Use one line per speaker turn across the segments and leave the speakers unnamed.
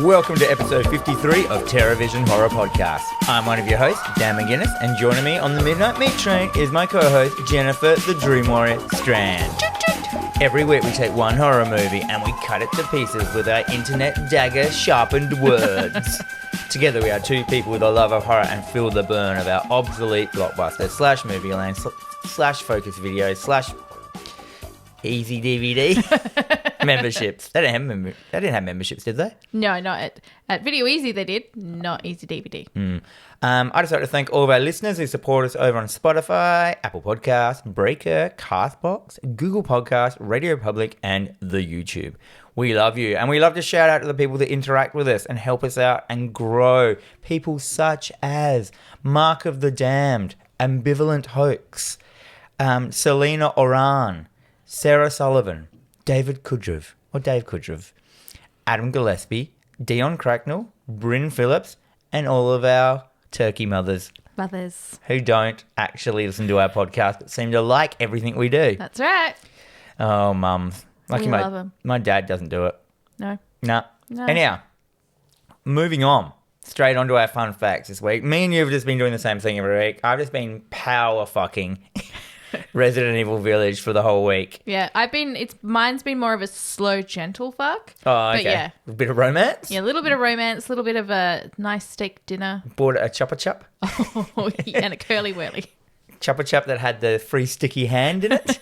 Welcome to episode 53 of TerrorVision Horror Podcast. I'm one of your hosts, Dan McGuinness, and joining me on the Midnight Meat Train is my co-host, Jennifer the Dream Warrior Strand. Every week we take one horror movie and we cut it to pieces with our internet dagger sharpened words. Together we are two people with a love of horror and feel the burn of our obsolete blockbuster slash movie land slash focus video slash easy DVD memberships. They didn't have memberships, did they?
No, not at Video Easy they did, not Easy DVD.
I just like to thank all of our listeners who support us over on Spotify, Apple Podcasts, Breaker, Castbox, Google Podcasts, Radio Public, and the YouTube. We love you, and we love to shout out to the people that interact with us and help us out and grow. People such as Mark of the Damned, Ambivalent Hoax, Selena Oran, Sarah Sullivan, Dave Kudrov, Adam Gillespie, Dion Cracknell, Bryn Phillips, and all of our turkey mothers who don't actually listen to our podcast but seem to like everything we do.
That's right.
Oh, mums. Lucky
We love 'em.
my dad doesn't do it.
No.
Anyhow, moving on. Straight on to our fun facts this week. Me and you have just been doing the same thing every week. I've just been power fucking Resident Evil Village for the whole week.
Yeah, mine's been more of a slow, gentle fuck.
Oh, okay.
But yeah.
A bit of romance?
Yeah, a little bit of romance, a little bit of a nice steak dinner.
Bought a chopper chop.
Oh, and a curly whirly.
Chopper chop that had the free sticky hand in it.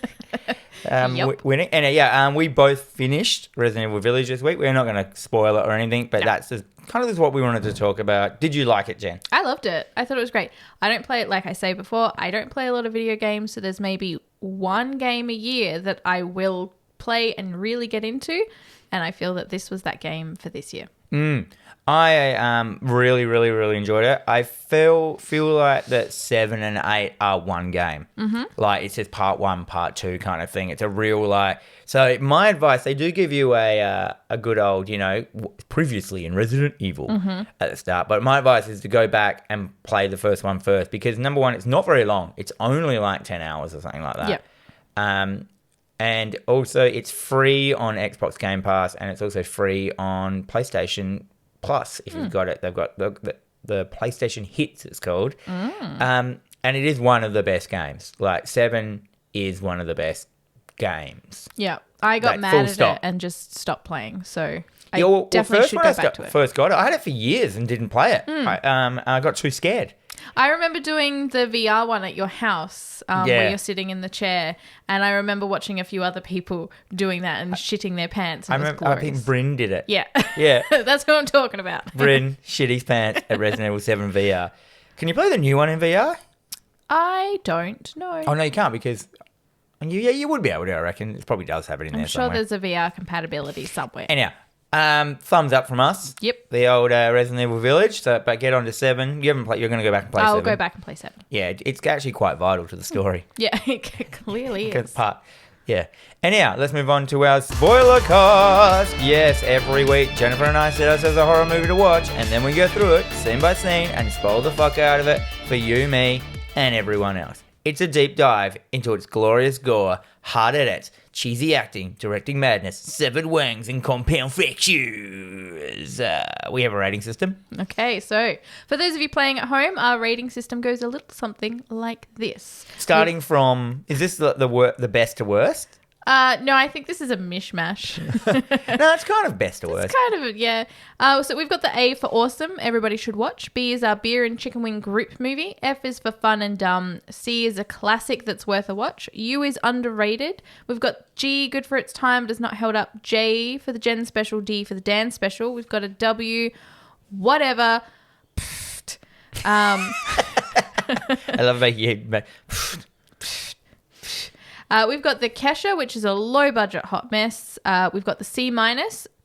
Yep.
Winning. And we both finished Resident Evil Village this week. We're not going to spoil it or anything, but that's just kind of what we wanted to talk about. Did you like it, Jen?
I loved it. I thought it was great. I don't play it, like I say before, I don't play a lot of video games, so there's maybe one game a year that I will play and really get into, and I feel that this was that game for this year.
I really, really, really enjoyed it. I feel like that 7 and 8 are one game. Mm-hmm. Like it's just part 1, part 2 kind of thing. It's a real So my advice, they do give you a good old, previously in Resident Evil at the start. But my advice is to go back and play the first one first because number one, it's not very long. It's only like 10 hours or something like that.
Yeah.
And also it's free on Xbox Game Pass and it's also free on PlayStation Plus, if you've got it. They've got the PlayStation Hits, it's called. And it is one of the best games. Like 7 is one of the best games.
Yeah. I got mad at it and just stopped playing. So I definitely should go back to it.
First got it, I had it for years and didn't play it. I got too scared.
I remember doing the VR one at your house where you're sitting in the chair, and I remember watching a few other people doing that and shitting their pants.
I think Bryn did it.
Yeah.
Yeah.
That's what I'm talking about.
Bryn shit his pants at Resident Evil 7 VR. Can you play the new one in VR?
I don't know.
Oh, no, you can't because... you would be able to, I reckon. It probably does have it in there somewhere.
I'm sure there's a VR compatibility somewhere.
Anyhow. Thumbs up from us.
Yep.
The old Resident Evil Village. But get on to 7. You haven't played. You're going to go back and play 7.
I'll go back and play 7.
Yeah, it's actually quite vital to the story.
Yeah, it clearly is.
Yeah. Anyhow, let's move on to our spoiler cast. Yes, every week Jennifer and I set ourselves a horror movie to watch, and then we go through it scene by scene and spoil the fuck out of it for you, me, and everyone else. It's a deep dive into its glorious gore, hard edits, cheesy acting, directing madness, severed wangs, and compound fractures. We have a rating system.
Okay, so for those of you playing at home, our rating system goes a little something like this.
Starting from, is this the best to worst?
No, I think this is a mishmash.
No, it's kind of best to worst.
It's kind of, yeah. So we've got the A for awesome, everybody should watch. B is our beer and chicken wing group movie. F is for fun and dumb. C is a classic that's worth a watch. U is underrated. We've got G, good for its time, does not hold up. J for the Jen special. D for the Dan special. We've got a W, whatever.
I love making you...
We've got the Kesha, which is a low-budget hot mess. We've got the C-.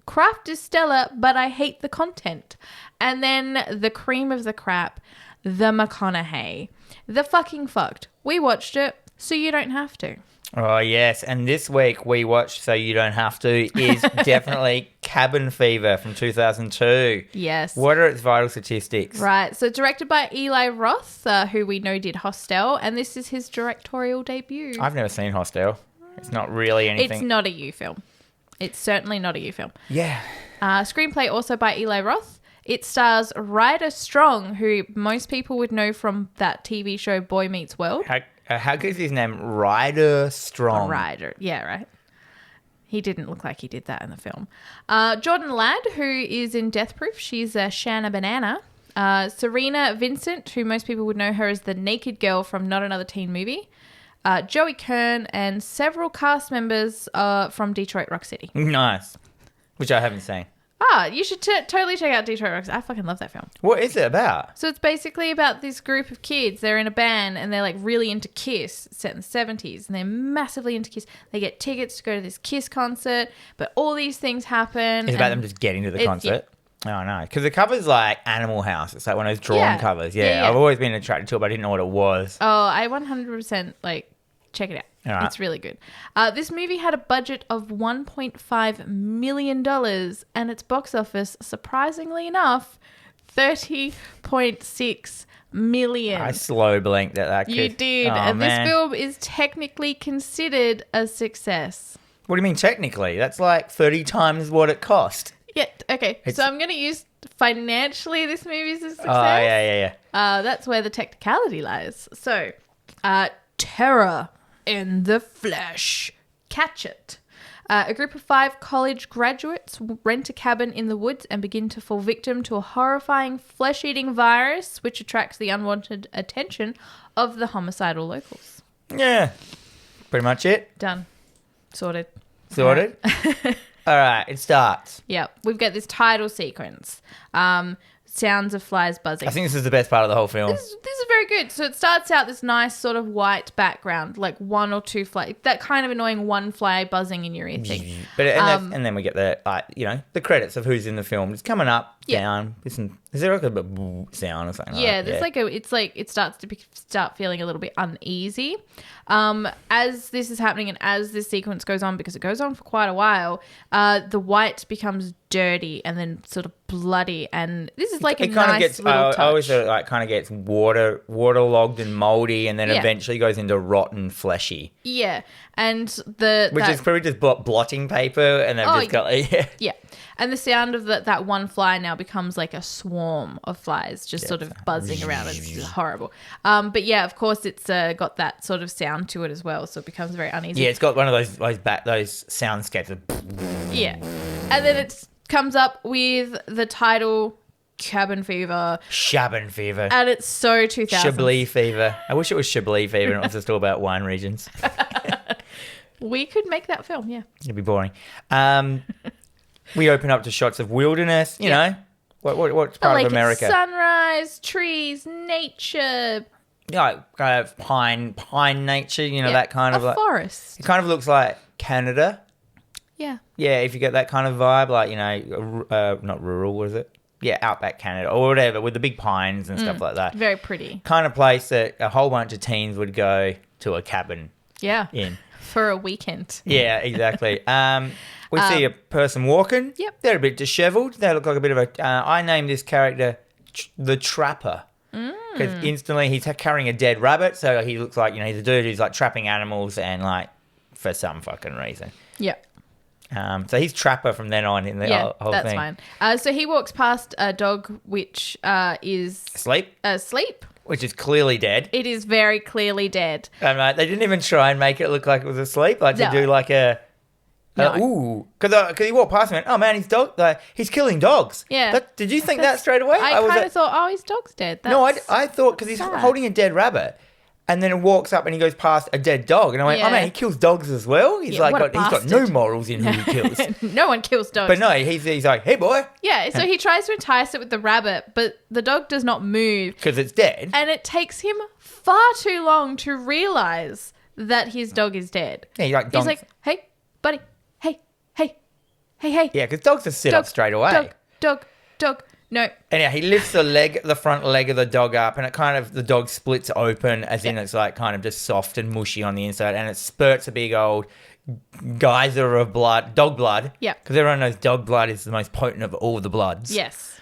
Craft is stellar, but I hate the content. And then the cream of the crap, the McConaughey. The fucking fucked. We watched it, so you don't have to.
Oh, yes. And this week we watched So You Don't Have To is definitely Cabin Fever from 2002.
Yes.
What are its vital statistics?
Right. So directed by Eli Roth, who we know did Hostel, and this is his directorial debut.
I've never seen Hostel. It's not really anything.
It's not a you film. It's certainly not a you film.
Yeah.
Screenplay also by Eli Roth. It stars Ryder Strong, who most people would know from that TV show Boy Meets World.
How good is his name? Ryder Strong.
Ryder. Yeah, right. He didn't look like he did that in the film. Jordan Ladd, who is in Death Proof. She's Shanna Banana. Serena Vincent, who most people would know her as the naked girl from Not Another Teen Movie. Joey Kern, and several cast members from Detroit Rock City.
Nice. Which I haven't seen.
You should totally check out Detroit Rock City. I fucking love that film.
What is it about?
So it's basically about this group of kids. They're in a band and they're like really into Kiss, set in the 70s. And they're massively into Kiss. They get tickets to go to this Kiss concert. But all these things happen.
It's about them just getting to the concert. Yeah. Oh, no. Because the cover's like Animal House. It's like one of those drawn covers. Yeah. I've always been attracted to it, but I didn't know what it was.
Oh, I 100% check it out. Right. It's really good. This movie had a budget of $1.5 million and its box office, surprisingly enough, $30.6 million.
I slow blinked at that.
You did.
Oh,
and
man.
This film is technically considered a success.
What do you mean technically? That's like 30 times what it cost.
Yeah, okay. So I'm going to use financially this movie's a success.
Oh, yeah.
That's where the technicality lies. So, Terror in the Flesh. Catch it. A group of 5 college graduates rent a cabin in the woods and begin to fall victim to a horrifying flesh-eating virus which attracts the unwanted attention of the homicidal locals.
Yeah. Pretty much it.
Done. Sorted.
Sorted? All right, it starts.
Yeah, we've got this title sequence. Sounds of flies buzzing.
I think this is the best part of the whole film.
This is very good. So it starts out this nice sort of white background, like 1 or 2 fly, that kind of annoying one fly buzzing in your ear thing.
But and then we get the the credits of who's in the film. It's coming up, down. Listen, is there like a sound or something?
Yeah, there's it starts to start feeling a little bit uneasy. As this is happening and as this sequence goes on, because it goes on for quite a while, the white becomes dirty and then sort of bloody, and this is like a nice little touch.
I always thought it kind of gets waterlogged and moldy, and then eventually goes into rotten fleshy.
Yeah, and
which is probably just blotting paper, and they've just got
yeah. And the sound of that one fly now becomes like a swarm of flies just sort of buzzing around. It's horrible. But yeah, of course, it's got that sort of sound to it as well, so it becomes very uneasy.
Yeah, it's got one of those soundscapes.
Yeah, and then it comes up with the title Cabin Fever.
Cabin Fever.
And it's so 2000s.
Chablis Fever. I wish it was Chablis Fever and it was just all about wine regions.
We could make that film, yeah.
It'd be boring. We open up to shots of wilderness, you know. What's part of America?
Sunrise, trees, nature.
Yeah, kind of pine nature, that kind of
a forest.
It kind of looks like Canada.
Yeah.
Yeah, if you get that kind of vibe, like, not rural, was it? Yeah, outback Canada or whatever, with the big pines and stuff like that.
Very pretty.
Kind of place that a whole bunch of teens would go to a cabin in.
For a weekend.
Yeah, exactly. We see a person walking.
Yep.
They're a bit dishevelled. They look like a bit of a... I named this character the Trapper. Because instantly he's carrying a dead rabbit, so he looks like, he's a dude who's like trapping animals and like for some fucking reason.
Yep.
So he's Trapper from then on in the whole thing.
Yeah, that's fine. So he walks past a dog which is... Asleep.
Which is clearly dead.
It is very clearly dead.
And they didn't even try and make it look like it was asleep. Like to do like a... ooh. Because he walked past me and went, oh man, he's killing dogs.
Yeah.
Did you think that straight away?
I kind of thought, his dog's dead.
No, I thought because he's holding a dead rabbit. And then it walks up and he goes past a dead dog. And I went, oh man, he kills dogs as well? He's got no morals in who he kills.
No one kills dogs.
But no, he's like, hey boy.
Yeah, so he tries to entice it with the rabbit, but the dog does not move.
Because it's dead.
And it takes him far too long to realise that his dog is dead.
Yeah,
he's like, hey, buddy, hey.
Yeah, because dogs just sit up straight away.
Dog. No.
Anyhow, he lifts the front leg of the dog up, and the dog splits open, as in it's like kind of just soft and mushy on the inside, and it spurts a big old geyser of blood, dog blood.
Yeah.
Because everyone knows dog blood is the most potent of all the bloods.
Yes.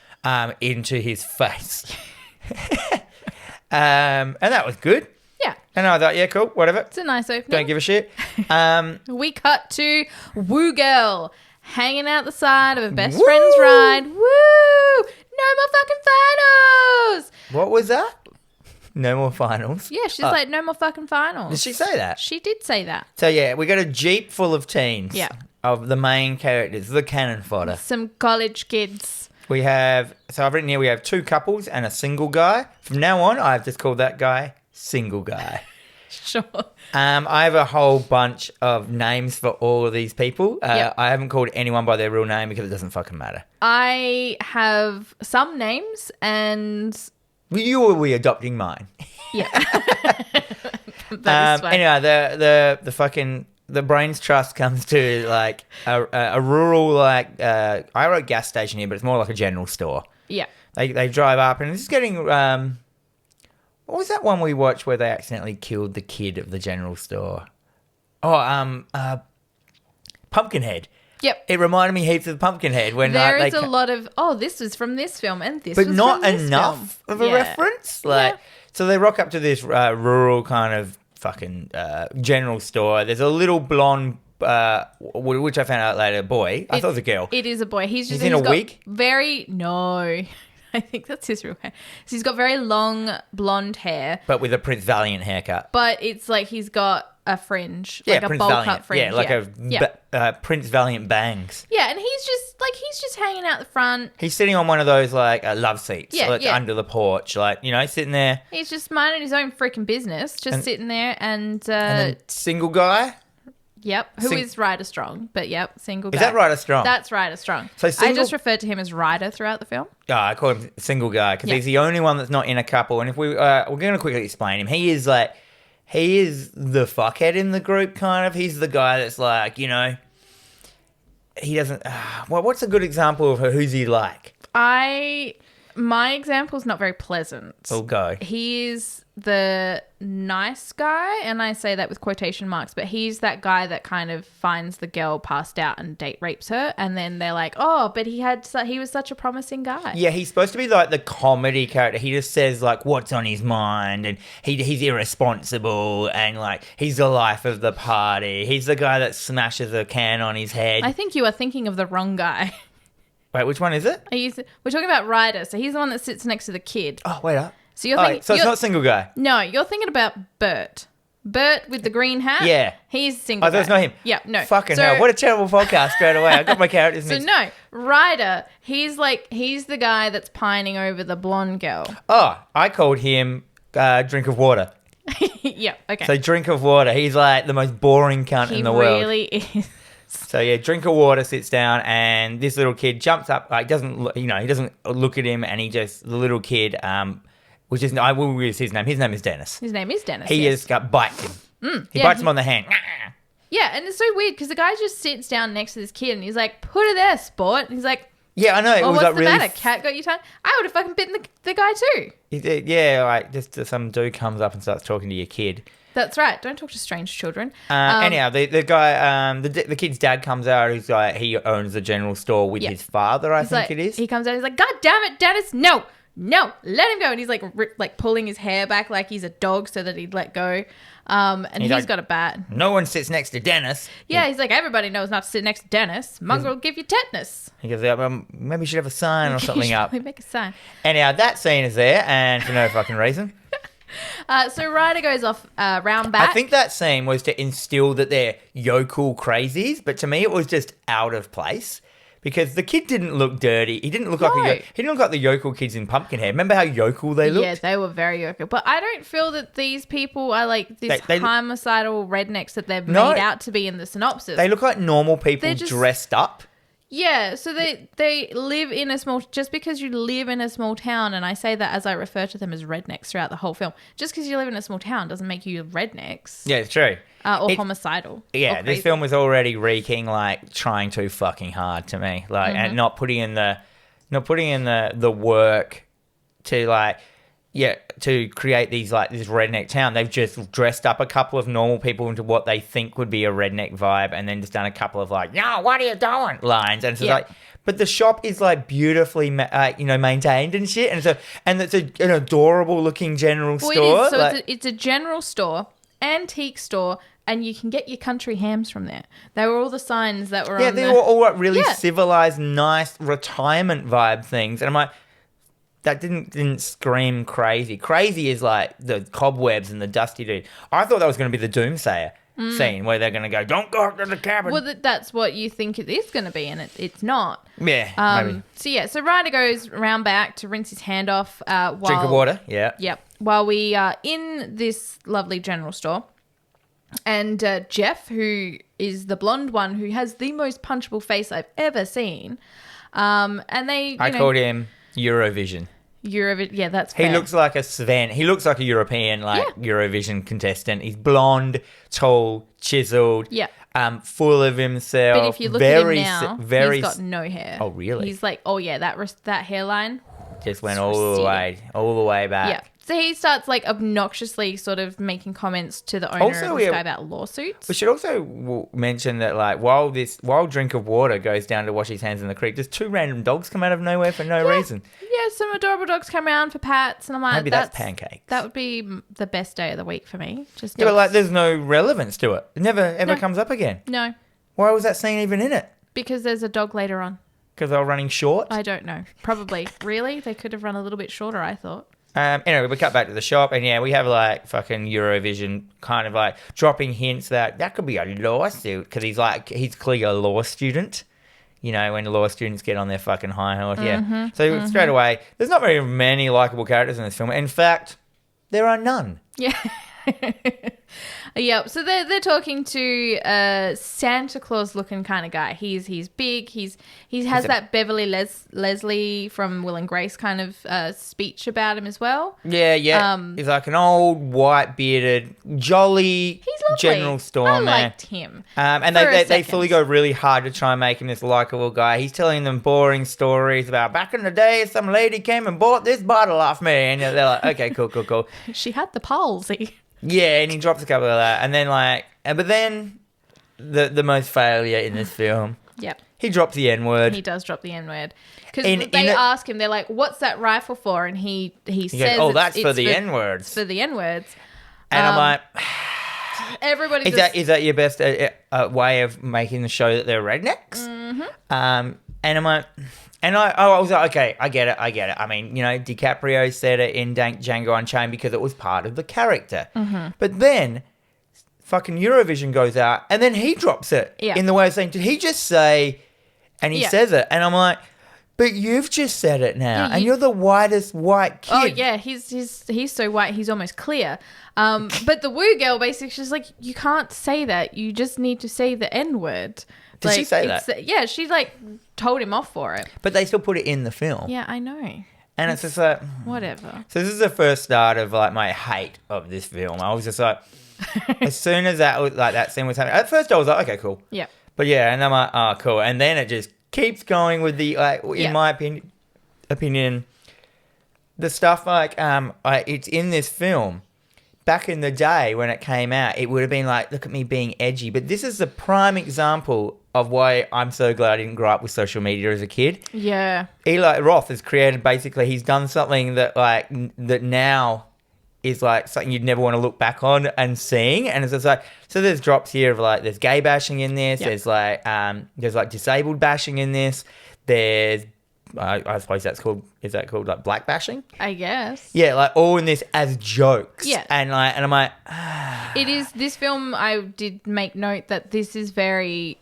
Into his face. And that was good.
Yeah.
And I thought, yeah, cool, whatever.
It's a nice opening.
Don't give a shit.
We cut to Woo Girl hanging out the side of her best
Woo!
friend's ride. Woo! No more fucking finals.
What was that? No more finals.
Yeah, she's like, no more fucking finals.
Did she say that?
She did say that.
So yeah, we got a jeep full of teens.
Yeah.
Of the main characters, the cannon fodder.
Some college kids.
We have, so I've written here, we have 2 couples and a single guy. From now on, I've just called that guy Single Guy.
Sure.
I have a whole bunch of names for all of these people.
Yep.
I haven't called anyone by their real name because it doesn't fucking matter.
I have some names and...
You will be adopting mine.
Yeah. That is fine.
Anyway, the fucking... The brains trust comes to like a rural like I wrote gas station here, but it's more like a general store.
Yeah.
They drive up and it's getting what was that one we watched where they accidentally killed the kid of the general store? Oh, Pumpkinhead.
Yep.
It reminded me heaps of Pumpkinhead when
There is a lot of, this was from this film and this
but
was
not
from this
enough
film.
of a reference. Like, so they rock up to this rural kind of fucking general store. There's a little blonde, which I found out later, boy. I thought it was a girl.
It is a boy. He's
in a wig?
No. I think that's his real hair. So he's got very long blonde hair.
But with a Prince Valiant haircut.
But it's like he's got a fringe.
Yeah,
like a
Prince
bowl
Valiant.
cut fringe.
Yeah, like Prince Valiant bangs.
Yeah, and he's just hanging out the front.
He's sitting on one of those like love seats,
Yeah,
like,
yeah.
under the porch, like, you know, sitting there.
He's just minding his own freaking business, just sitting there and
And then single guy.
yep, who is Ryder Strong, but yep, single guy.
Is that Ryder Strong?
That's Ryder Strong.
So
I just referred to him as Ryder throughout the film.
Oh, I call him single guy because
Yeah.
he's the only one that's not in a couple. And if we're going to quickly explain him. He is the fuckhead in the group, kind of. He's the guy that's like, you know, he doesn't. What's a good example of who's he like?
My example's not very pleasant.
Oh, go.
He's the nice guy, and I say that with quotation marks, but he's that guy that kind of finds the girl passed out and date rapes her, and then they're like, oh, but he was such a promising guy.
Yeah, he's supposed to be like the comedy character. He just says like what's on his mind, and he's irresponsible, and like he's the life of the party. He's the guy that smashes a can on his head.
I think you are thinking of the wrong guy.
Wait, which one is it?
We're talking about Ryder, so he's the one that sits next to the kid.
Oh, wait up.
So you're thinking,
so it's not single guy.
No, you're thinking about Bert. Bert with the green hat.
Yeah.
He's single.
Oh, that's not him.
Yeah, no.
Fucking hell! What a terrible podcast straight away. I got my characters
So
mixed.
no, Ryder. He's the guy that's pining over the blonde girl.
Oh, I called him Drink of Water.
Yeah. Okay.
So Drink of Water. He's like the most boring cunt in the world.
He really is.
So yeah, Drink of Water sits down, and this little kid jumps up. Like he doesn't look at him, and the little kid, which is I will use his name. His name is Dennis.
His name is Dennis.
He
yes.
bites him. He bites him on the hand.
Yeah, and it's so weird because the guy just sits down next to this kid, and he's like, "Put it there, sport." And he's like,
Yeah, I know. It
"Oh,
was
what's
like
the
really.
matter? Cat got you tongue?" I would have fucking bitten the guy too.
Yeah, like just some dude comes up and starts talking to your kid.
That's right. Don't talk to strange children.
Anyhow, the guy, the kid's dad comes out. He's like, he owns the general store with his father. I think it is.
He comes out. He's like, "God damn it, Dennis! No, let him go." And he's like pulling his hair back like he's a dog so that he'd let go. And he's
like,
got a bat.
No one sits next to Dennis.
Yeah, he's like, everybody knows not to sit next to Dennis. Mongrel will give you tetanus.
He goes, maybe you should have a sign or something up.
Make a sign.
Anyhow, that scene is there, and for no fucking reason.
So Ryder goes off round back.
I think that scene was to instill that they're yokel crazies, but to me it was just out of place. Because the kid didn't look dirty. He didn't look like the yokel kids in Pumpkinhead. Remember how yokel they looked?
Yeah, they were very yokel. But I don't feel that these people are like this homicidal rednecks that they've made out to be in the synopsis.
They look like normal people dressed up.
Yeah, so they live in a small... Just because you live in a small town, and I say that as I refer to them as rednecks throughout the whole film, just because you live in a small town doesn't make you rednecks.
Yeah, it's true.
Or homicidal.
Yeah, this film was already reeking like trying too fucking hard to me, like, and not putting in the work to like, to create these like this redneck town. They've just dressed up a couple of normal people into what they think would be a redneck vibe, and then just done a couple of like, "Yo, what are you doing?" lines, and it's just like. But the shop is like beautifully, maintained and shit, and it's an adorable looking general store.
It is. So it's a general store, antique store, and you can get your country hams from there. They were all the signs that were
Yeah,
on
they
the...
were all like really
Yeah.
civilized, nice retirement vibe things. And I'm like, that didn't scream crazy. Crazy is like the cobwebs and the dusty dude. I thought that was going to be the Doomsayer scene where they're going to go, don't go up to the cabin.
Well, that's what you think it is going to be, and it's not.
Yeah, maybe.
So Ryder goes round back to rinse his hand off while...
Drink of water, yeah.
Yep. While we are in this lovely general store. And Jeff, who is the blonde one who has the most punchable face I've ever seen. And they,
I called him Eurovision.
Yeah, that's fair.
He looks like a Sven. He looks like a European, Eurovision contestant. He's blonde, tall, chiseled, full of himself.
But if you look at him now, he's got no hair.
Oh, really?
He's like, that hairline
just went all the way back.
Yeah. So he starts like obnoxiously sort of making comments to the owner of this guy about lawsuits.
We should also mention that like while Drink of Water goes down to wash his hands in the creek, just 2 random dogs come out of nowhere for no reason.
Yeah, some adorable dogs come around for pats, and I'm like,
maybe that's pancakes.
That would be the best day of the week for me. Just
yeah, but like there's no relevance to it. It never ever comes up again.
No.
Why was that scene even in it?
Because there's a dog later on.
Because they were running short?
I don't know. Probably. Really? They could have run a little bit shorter, I thought.
Anyway, we cut back to the shop, and we have like fucking Eurovision kind of like dropping hints that could be a lawsuit because he's clearly a law student. You know, when the law students get on their fucking high horse, So straight away, there's not very many likable characters in this film. In fact, there are none.
Yeah. Yeah, so they're talking to a Santa Claus looking kind of guy. He's big. He has that Beverly Leslie from Will and Grace kind of speech about him as well.
Yeah. He's like an old white bearded, jolly general store
I
man.
liked him.
And they fully go really hard to try and make him this likable guy. He's telling them boring stories about back in the day, some lady came and bought this bottle off me, and they're like, okay, cool.
She had the palsy.
Yeah, and he drops a couple of that, and then but then the most failure in this film.
Yep.
He drops the N-word.
He does drop the N-word. Because they ask him, they're like, what's that rifle for? And he says,
goes, that's for the N-words.
It's for the N-words.
And I'm like,
everybody
is that your best way of making the show that they're rednecks?
Mm-hmm.
And I'm like... And I was like, okay, I get it. I mean, DiCaprio said it in Django Unchained because it was part of the character.
Mm-hmm.
But then fucking Eurovision goes out and then he drops it in the way of saying, did he just say, and he says it. And I'm like, but you've just said it now and you're the whitest white kid.
Oh, yeah, he's so white, he's almost clear. But the woo girl basically, she's like, you can't say that. You just need to say the N-word.
Did she say that?
Yeah, she told him off for it.
But they still put it in the film.
Yeah, I know.
And it's just like...
Whatever.
So this is the first start of my hate of this film. I was just like... as soon as that scene was happening... At first I was like, okay, cool.
Yeah.
But yeah, and I'm like, oh, cool. And then it just keeps going with the... in my opinion, the stuff it's in this film... Back in the day when it came out, it would have been like, look at me being edgy. But this is the prime example of why I'm so glad I didn't grow up with social media as a kid.
Yeah.
Eli Roth has created, basically, he's done something that that now is something you'd never want to look back on and seeing. And it's just so there's drops here of there's gay bashing in this. Yep. There's disabled bashing in this. There's I suppose is that called black bashing?
I guess.
Yeah, all in this as jokes.
Yeah.
And I'm like...
It is, this film, I did make note that this is very...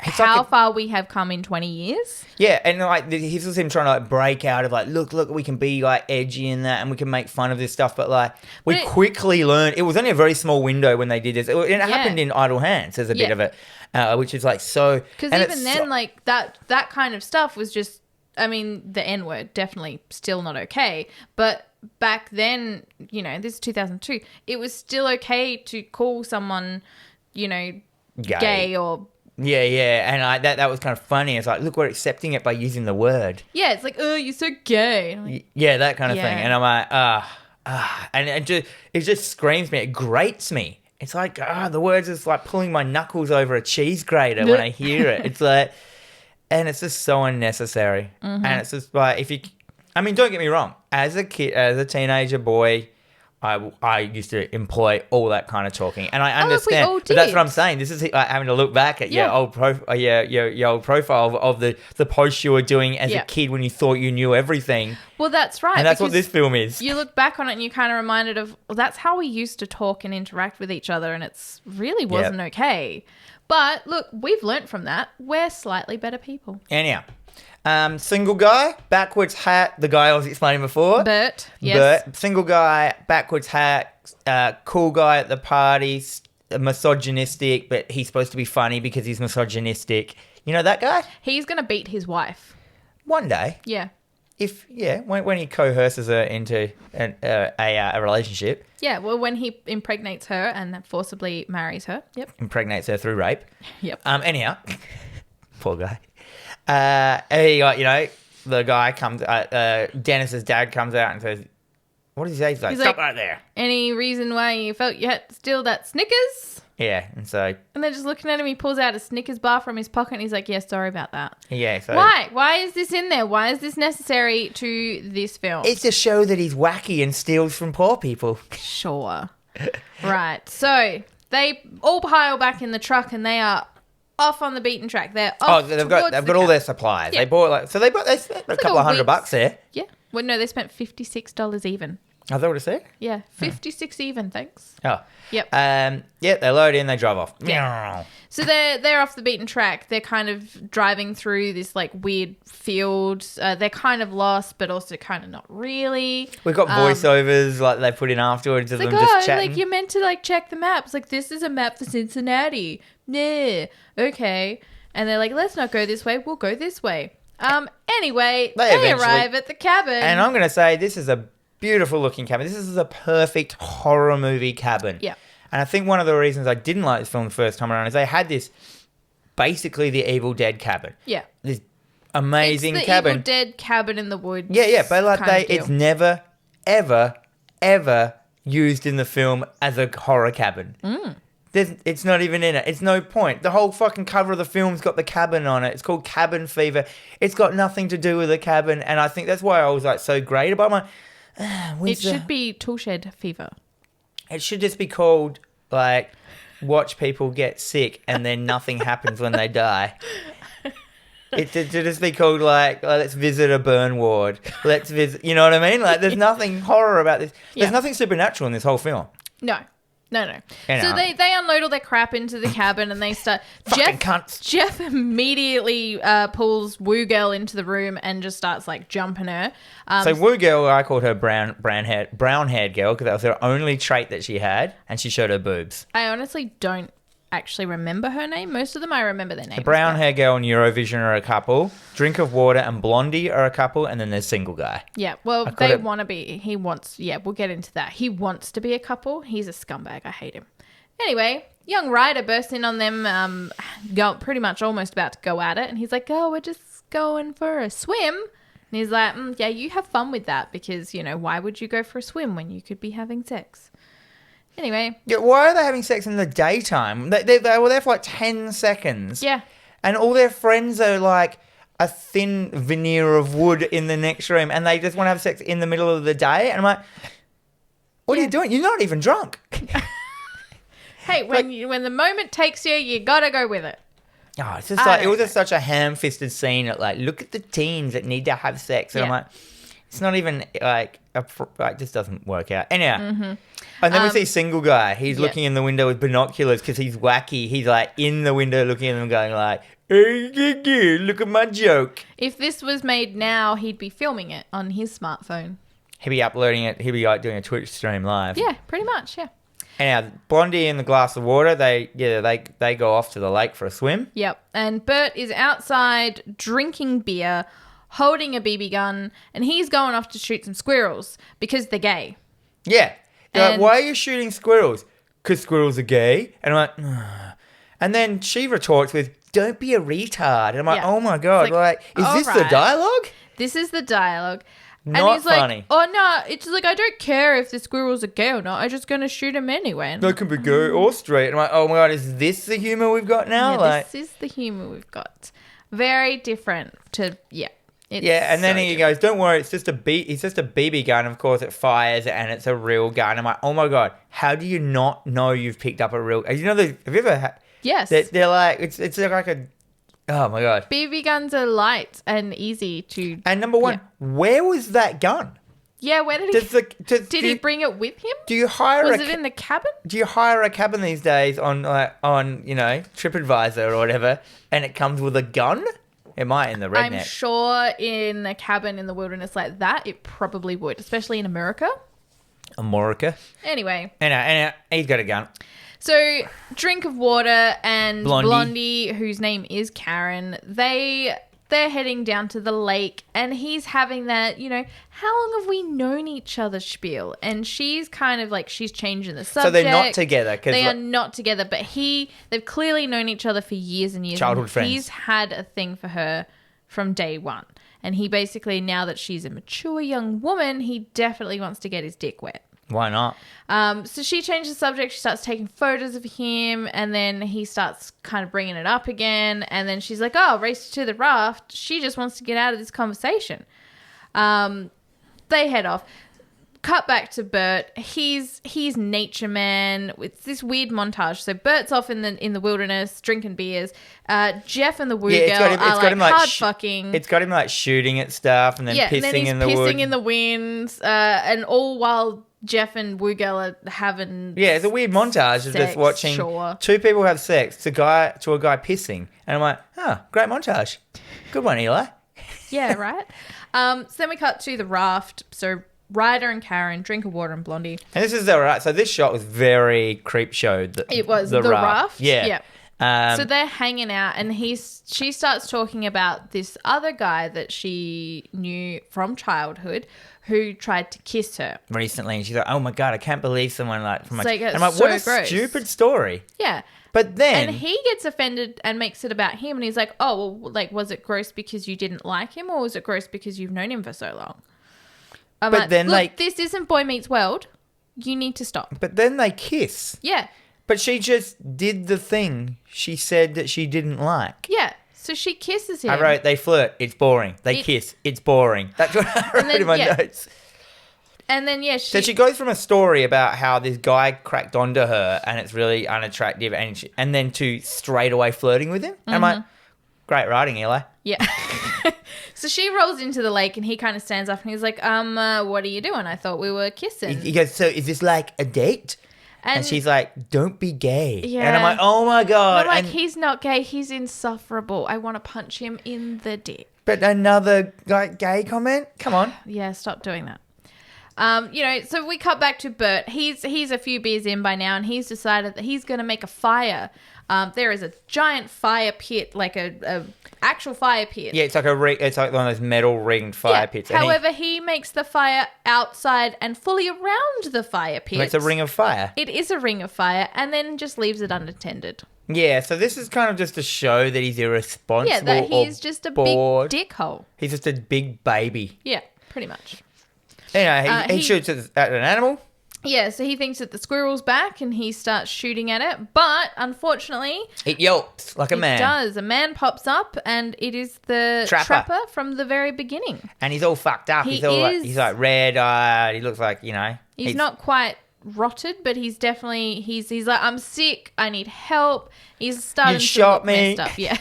how
far we have come in 20 years.
Yeah, and here's just him trying to break out of look, we can be edgy in that and we can make fun of this stuff, but we quickly learned... It was only a very small window when they did this. It happened in Idle Hands, there's a bit of it, which is so...
Because even then, that kind of stuff was just... I mean, the N-word, definitely still not okay. But back then, this is 2002, it was still okay to call someone, gay or...
Yeah, and that was kind of funny. It's look, we're accepting it by using the word.
Yeah, it's oh, you're so gay.
Yeah, that kind of thing. And I'm like, and it just screams me. It grates me. It's the words is pulling my knuckles over a cheese grater when I hear it. It's and it's just so unnecessary. Mm-hmm. And it's just don't get me wrong. As a kid, as a teenager boy, I used to employ all that kind of talking, and I
look, we
understand.
all
But that's
did.
what I'm saying. This is having to look back at your
Yeah.
old your old profile of the posts you were doing as
Yeah.
a kid when you thought you knew everything,
Well, that's right.
and that's what
because
this film is.
You look back on it and you're kind of reminded of, well, that's how we used to talk and interact with each other, and it's really wasn't okay. But look, we've learnt from that. We're slightly better people.
Anyhow, single guy, backwards hat. The guy I was explaining before.
Bert, yes.
Bert, single guy, backwards hat, cool guy at the party, misogynistic, but he's supposed to be funny because he's misogynistic. You know that guy?
He's going to beat his wife.
One day,
Yeah.
when he coerces her into a relationship,
Yeah, well, when he impregnates her and forcibly marries her. Yep.
impregnates her through rape.
Yep.
Anyhow, poor guy. The guy comes. Dennis's dad comes out and says, "What does he say?" He's like, "Stop right there."
Any reason why you felt you had to steal that Snickers?
Yeah, and so
And they're just looking at him. He pulls out a Snickers bar from his pocket and he's like, yeah, sorry about that.
yeah, so
Why? Why is this in there? Why is this necessary to this film?
it's to show that he's wacky and steals from poor people.
Sure. Right. So they all pile back in the truck and they are off on the beaten track. They're off.
They've got all their supplies.
Yeah.
They bought they spent a couple of $100
week's-
there.
Yeah. Well, no, they spent $56 even.
I thought it said.
Yeah. 56 even, thanks.
Oh.
Yep.
Yeah, they load in, they drive off.
Yeah. So they're off the beaten track. They're kind of driving through this like weird field. They're kind of lost, but also kind of not really.
We've got voiceovers like they put in afterwards of
It's
them
like,
just chatting.
like you're meant to like check the maps. Like this is a map for Cincinnati. Yeah. Okay. And they're like, let's not go this way. We'll go this way. Anyway, they
eventually-
arrive at the cabin.
And I'm going to say this is a beautiful looking cabin. This is a perfect horror movie cabin.
Yeah.
And I think one of the reasons I didn't like this film the first time around is they had this basically the Evil Dead cabin.
Yeah.
This amazing
It's the
cabin.
Evil Dead cabin in the woods.
Yeah, but like
kind of
it's
deal.
never, ever, ever used in the film as a horror cabin. It's not even in it. It's no point. The whole fucking cover of the film's got the cabin on it. It's called Cabin Fever. It's got nothing to do with the cabin, and I think that's why I was like so great about my.
It should be Toolshed Fever.
It should just be called like watch people get sick and then nothing happens when they die. It should just be called like let's visit a burn ward. Let's visit. You know what I mean? Like there's nothing horror about this. There's
Yeah.
nothing supernatural in this whole film.
No.
You
So
know.
they unload all their crap into the cabin and they start.
Fucking cunts.
Jeff immediately pulls Woo Girl into the room and just starts like jumping her.
So Woo Girl, I called her brown haired girl because that was her only trait that she had, and she showed her boobs.
I honestly don't actually remember her name. Most of them I remember their names.
The brown
but-
hair girl and Eurovision are a couple. Drink of Water and Blondie are a couple, and then there's single guy.
Yeah, well,
got
they
it.
want to be. He wants. Yeah, we'll get into that. He wants to be a couple. He's a scumbag. I hate him. Anyway, young Ryder bursts in on them, pretty much almost about to go at it, and he's like, "Oh, we're just going for a swim." And he's like, "Yeah, you have fun with that because why would you go for a swim when you could be having sex?" Anyway,
Yeah, why are they having sex in the daytime? They were there for like 10 seconds.
yeah,
And all their friends are like a thin veneer of wood in the next room, and they just want to have sex in the middle of the day. And I'm like, what are you doing? You're not even drunk.
hey, when the moment takes you, you gotta go with it.
Oh, it's just
I
like it
don't
was just such a ham-fisted scene. At like, look at the teens that need to have sex, and I'm
Yeah.
like, it's not even like it just doesn't work out. Anyhow, and then we see single guy. He's
yeah.
looking in the window with binoculars because he's wacky. He's like in the window looking at them, going like, "Hey, look at my joke."
If this was made now, he'd be filming it on his smartphone.
He'd be uploading it. He'd be like doing a Twitch stream live.
Yeah, pretty much. Yeah.
Anyhow, Blondie and the glass of water. They go off to the lake for a swim.
Yep. And Bert is outside drinking beer, holding a BB gun, and he's going off to shoot some squirrels because they're gay.
Yeah. They're like,
And-
why are you shooting squirrels? Because squirrels are gay. And I'm like, ugh. And then she retorts with, don't be a retard. And I'm like,
Yeah.
oh my God.
It's like,
Is this the
alright.
dialogue?
This is the dialogue. And
Not
he's like,
funny.
oh no, it's like, I don't care if the squirrels are gay or not. I'm just going to shoot them anyway. And
They can be gay or straight. And I'm like, oh my God, is this the humor we've got now?
yeah,
Like,
this is the humor we've got. Very different to, yeah.
Yeah, and then
so
he
different.
goes, "Don't worry, it's just a BB gun. Of course, it fires, and it's a real gun." I'm like, "Oh my god, how do you not know you've picked up a real?" You know, have you ever had?
Yes.
They're like it's like a. Oh my god.
BB guns are light and easy to.
And number one, where was that gun?
Yeah, where did he? Did he
you,
bring it with him?
Do you hire?
Was it in the cabin?
Do you hire a cabin these days on TripAdvisor or whatever, and it comes with a gun? It might in the redneck.
I'm sure in a cabin in the wilderness like that, it probably would, especially in America.
America.
Anyway,
he's got a gun.
so drink of water and
Blondie.
Blondie, whose name is Karen, they're heading down to the lake, and he's having that, how long have we known each other spiel? And she's kind of like, she's changing the subject.
So they're not together.
They are not together, but they've clearly known each other for years and years.
Childhood
and
friends.
He's had a thing for her from day one. And he basically, now that she's a mature young woman, he definitely wants to get his dick wet.
Why not?
So she changes the subject. She starts taking photos of him, and then he starts kind of bringing it up again. And then she's like, "Oh, race to the raft." She just wants to get out of this conversation. They head off. Cut back to Bert. He's nature man. It's this weird montage. So Bert's off in the wilderness drinking beers. Jeff and the woo girl are like hard fucking.
It's got him like shooting at stuff and then pissing
and then he's
in the
pissing
wood.
in the winds, and all while Jeff and Woo Girl are having
it's a weird montage of just watching two people have sex to a guy pissing, and I'm like, great montage, good one, Eli.
Yeah, right. So then we cut to the raft. So Ryder and Karen, drink of water and Blondie.
And this is so this shot was very creep show.
It was the raft.
Yeah.
So they're hanging out, and she starts talking about this other guy that she knew from childhood who tried to kiss her
recently, and she's like, "Oh my god, I can't believe someone like from my."
like,
I'm like,
so
what a
gross.
stupid story.
Yeah.
But then
And he gets offended and makes it about him, and he's like, "Oh, well, like, was it gross because you didn't like him, or was it gross because you've known him for so long?"
But then,
look, this isn't Boy Meets World. You need to stop.
But then they kiss.
Yeah.
But she just did the thing she said that she didn't like.
Yeah. So she kisses him.
I wrote, they flirt. It's boring. They kiss. It's boring. That's what I wrote in my notes.
And then,
So she goes from a story about how this guy cracked onto her and it's really unattractive and then to straight away flirting with him. And I'm like, great writing, Eli.
Yeah. So she rolls into the lake, and he kind of stands up and he's like, what are you doing? I thought we were kissing.
He goes, so is this like a date? And she's like, don't be gay.
Yeah.
And I'm like, oh my God.
And I'm like, he's not gay. He's insufferable. I want to punch him in the dick.
But another gay comment? Come on.
Yeah, stop doing that. So we cut back to Bert. He's a few beers in by now, and he's decided that he's going to make a fire. There is a giant fire pit, like a actual fire pit.
Yeah, it's like one of those metal ringed fire pits.
However, he makes the fire outside and fully around the fire pit.
It's a ring of fire.
It is a ring of fire, and then just leaves it unattended.
Yeah, so this is kind of just to show that he's irresponsible.
Yeah, that he's just a
bored.
big dickhole.
He's just a big baby.
Yeah, pretty much.
Anyway, he shoots at an animal.
Yeah, so he thinks that the squirrel's back, and he starts shooting at it. But unfortunately,
it yelps like a man.
It does. A man pops up, and it is the trapper from the very beginning.
And he's all fucked up. He's like red-eyed. He looks like,
He's not quite rotted, but he's definitely he's like, I'm sick. I need help. He's starting to look messed up. Yeah.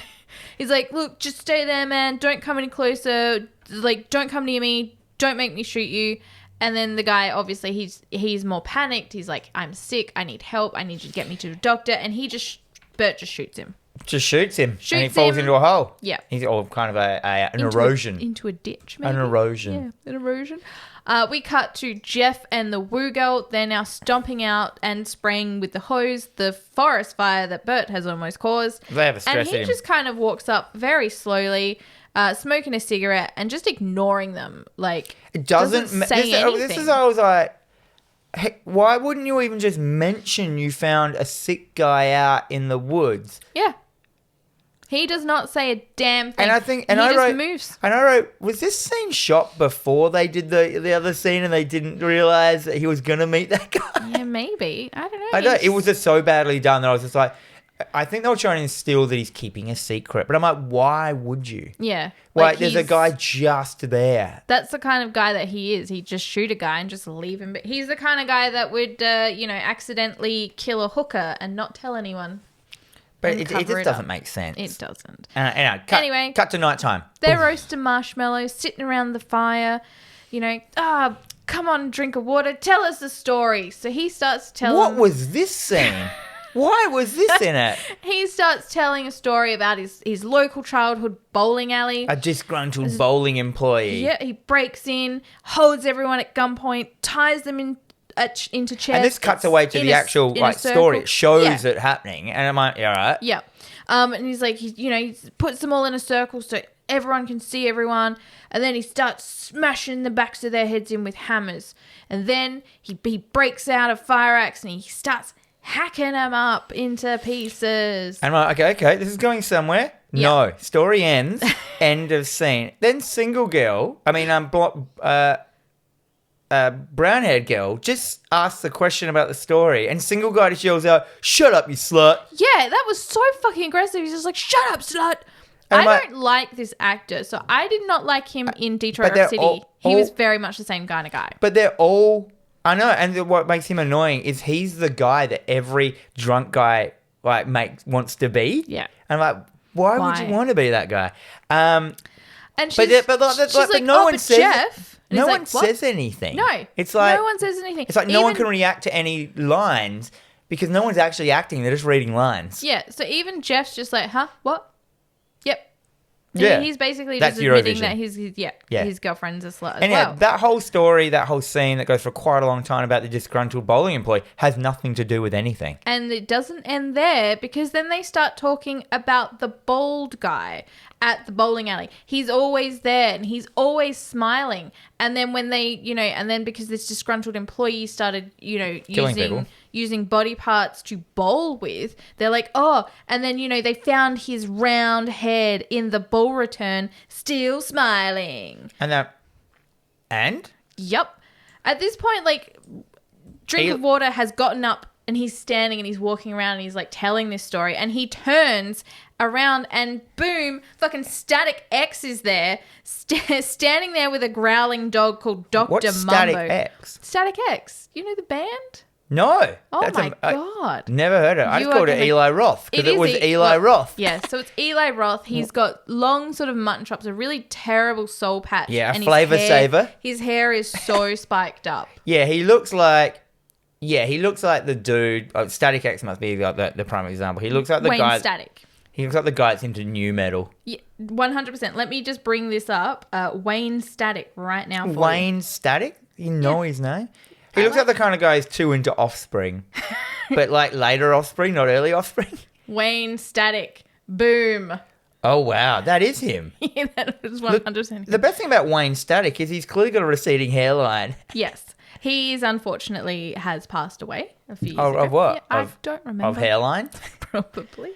He's like, look, just stay there, man. Don't come any closer. Like, don't come near me. Don't make me shoot you. And then the guy, obviously, he's more panicked. He's like, I'm sick. I need help. I need you to get me to a doctor. And Bert just shoots him.
Just shoots him. And he falls into a hole.
Yeah.
He's all kind of an erosion.
Into a ditch, maybe.
An erosion.
Yeah, an erosion. We cut to Jeff and the woo girl. They're now stomping out and spraying with the hose the forest fire that Bert has almost caused.
They have a stress
And he just kind of walks up very slowly, smoking a cigarette and just ignoring them. Like,
it
doesn't say anything.
This is I was like, hey, why wouldn't you even just mention you found a sick guy out in the woods?
Yeah. He does not say a damn thing.
And I think,
he just moves.
And I wrote, was this scene shot before they did the other scene and they didn't realize that he was gonna meet that guy?
Yeah, maybe. I don't know.
I don't. It was just so badly done that I was just like, I think they were trying to instill that he's keeping a secret. But I'm like, why would you?
Yeah.
Like, there's a guy just there.
That's the kind of guy that he is. He'd just shoot a guy and just leave him. But he's the kind of guy that would, accidentally kill a hooker and not tell anyone.
But it just doesn't make sense.
It doesn't.
Anyway, cut to nighttime.
They're roasting marshmallows, sitting around the fire. Come on, drink of water. Tell us the story. So he starts telling...
What was this scene? Why was this in it?
He starts telling a story about his local childhood bowling alley.
A disgruntled bowling employee.
Yeah, he breaks in, holds everyone at gunpoint, ties them into chairs.
And this cuts away to the actual story. It shows it happening. And I'm like, yeah, all right.
Yeah. And he's like, he puts them all in a circle so everyone can see everyone. And then he starts smashing the backs of their heads in with hammers. And then he breaks out a fire axe and he starts hacking them up into pieces.
And I'm like, okay, this is going somewhere. Yep. No, story ends. End of scene. Then single girl, brown-haired girl just asks the question about the story, and single guy just yells out, "Shut up, you slut!" Yeah,
that was so fucking aggressive. He's just like, "Shut up, slut!" I don't like this actor, so I did not like him in Detroit Rock City. He was very much the same kind of guy.
But they're all... I know, and what makes him annoying is he's the guy that every drunk guy wants to be.
Yeah.
And I'm like, why would you want to be that guy?
And she's like,
no one
but
says
Jeff.
No one says anything.
No.
It's like
no one says anything.
It's like no one can react to any lines because no one's actually acting. They're just reading lines.
Yeah. So even Jeff's just like, huh? What? Yep.
Yeah.
He's basically just admitting that his girlfriend's a slut as well.
That whole story, that whole scene that goes for quite a long time about the disgruntled bowling employee has nothing to do with anything.
And it doesn't end there because then they start talking about the bald guy at the bowling alley. He's always there and he's always smiling. And then when they, and then because this disgruntled employee started, using body parts to bowl with, they're like, oh, and then, they found his round head in the bowl return, still smiling.
And?
Yep. At this point, Drink of Water has gotten up and he's standing and he's walking around and he's telling this story and he turns around and boom, fucking Static X is there, standing there with a growling dog called Dr.
What's
Mumbo.
Static X?
Static X. You know the band?
No.
Oh my God.
Never heard of it. I just called it Eli Roth because it was Eli Roth.
Yeah, so it's Eli Roth. He's got long sort of mutton chops, a really terrible soul patch.
Yeah, a flavour saver.
His hair is so spiked up.
Yeah, he looks like the dude. Static X must be the prime example. He looks like the
Wayne
guy.
Static.
He looks like the guy that's into new metal.
Yeah, 100%. Let me just bring this up. Wayne Static right now for
Wayne Static? You know his name? He looks like the kind of guy who's too into Offspring. But later Offspring, not early Offspring.
Wayne Static. Boom.
Oh, wow. That is him.
Yeah, that was 100%.
The best thing about Wayne Static is he's clearly got a receding hairline.
Yes. He's unfortunately has passed away a few years ago.
Of what?
Yeah, I don't remember.
Of hairline?
Probably.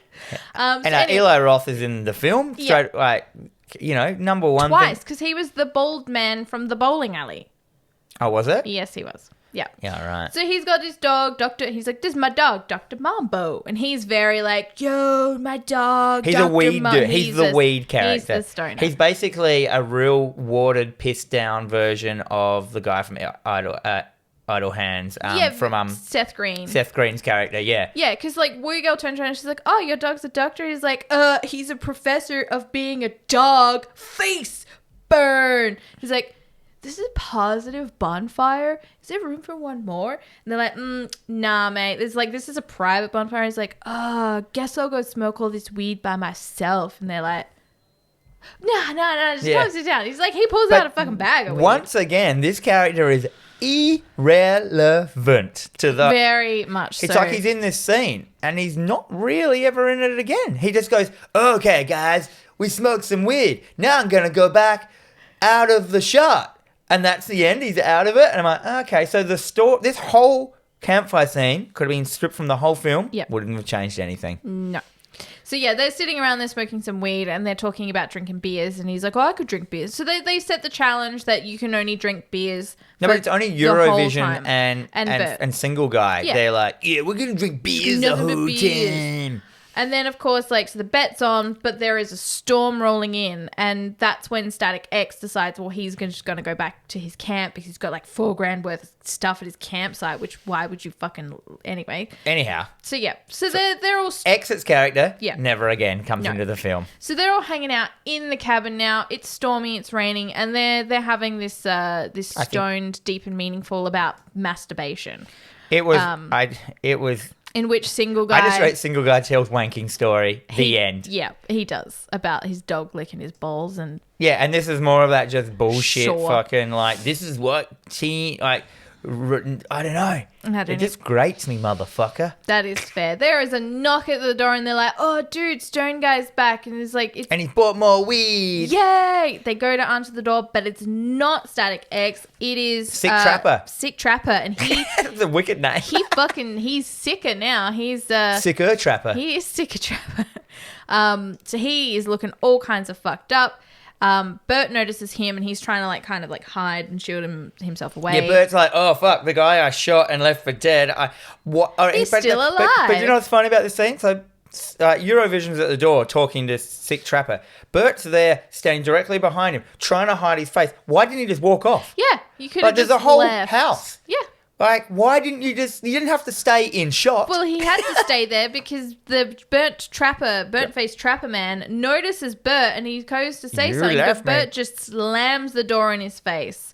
Eli Roth is in the film.
Yeah.
So, number one.
Twice, because he was the bald man from the bowling alley.
Oh, was it?
Yes, he was. Yeah.
Yeah, right.
So he's got his dog, he's like, this is my dog, Dr. Mambo. And he's very yo, my dog,
He's
Dr.
a weed dude. He's the weed character.
He's the stoner.
He's basically a real watered, pissed down version of the guy from Idle Hands. From
Seth Green.
Seth Green's character, yeah.
Yeah, because Woo Girl turns around and she's like, oh, your dog's a doctor? He's like, he's a professor of being a dog. Face burn. He's like, this is a positive bonfire. Is there room for one more? And they're like, nah, mate. It's this is a private bonfire. He's like, guess I'll go smoke all this weed by myself. And they're like, no, just close it down. He's he pulls out a fucking bag of weed.
Once again, this character is irrelevant to the...
Very much so.
It's like he's in this scene and he's not really ever in it again. He just goes, okay, guys, we smoked some weed. Now I'm going to go back out of the shot. And that's the end. He's out of it. And I'm like, okay, so this whole campfire scene could have been stripped from the whole film.
Yep.
Wouldn't have changed anything.
No. So, yeah, they're sitting around there smoking some weed and they're talking about drinking beers. And he's like, I could drink beers. So they set the challenge that you can only drink beers.
No, but it's only Eurovision and Single Guy.
Yeah.
They're like, yeah, we're going to drink beers the whole time.
And then, of course, like, so the bet's on, but there is a storm rolling in. And that's when Static X decides, well, he's just going to go back to his camp because he's got like $4,000 worth of stuff at his campsite, which why would you fucking... Anyway.
Anyhow.
So, yeah. So they're all...
Exit's character
Yeah.
never again comes into the film.
So they're all hanging out in the cabin now. It's stormy, it's raining, and they're having this stoned, deep and meaningful about masturbation.
It was...
In which single guy...
I just wrote single guy tells wanking story, the end.
Yeah, he does. About his dog licking his balls and...
Yeah, and this is more of that just bullshit
Sure.
fucking, like, this is what I don't know. It just grates me, motherfucker.
That is fair. There is a knock at the door and they're like, oh, dude, Stone Guy's back. And it's like...
And he's bought more weed.
Yay! They go to answer the door, but it's not Static X. It is...
Sick Trapper.
Sick Trapper. And he...
That's a wicked name.
He's sicker now. He's...
Sicker Trapper.
He is Sicker Trapper. So he is looking all kinds of fucked up. Bert notices him and he's trying to kind of hide and shield himself away.
Yeah, Bert's like, oh, fuck, the guy I shot and left for dead.
He's still alive.
But you know what's funny about this scene? So Eurovision's at the door talking to Sick Trapper. Bert's there, standing directly behind him, trying to hide his face. Why didn't he just walk off?
Yeah, you could have
there's
just
a whole
left.
house.
Yeah.
Like, why didn't you didn't have to stay in shot.
Well, he had to stay there because the burnt-faced trapper man notices Bert and he goes to say something, but Bert just slams the door in his face.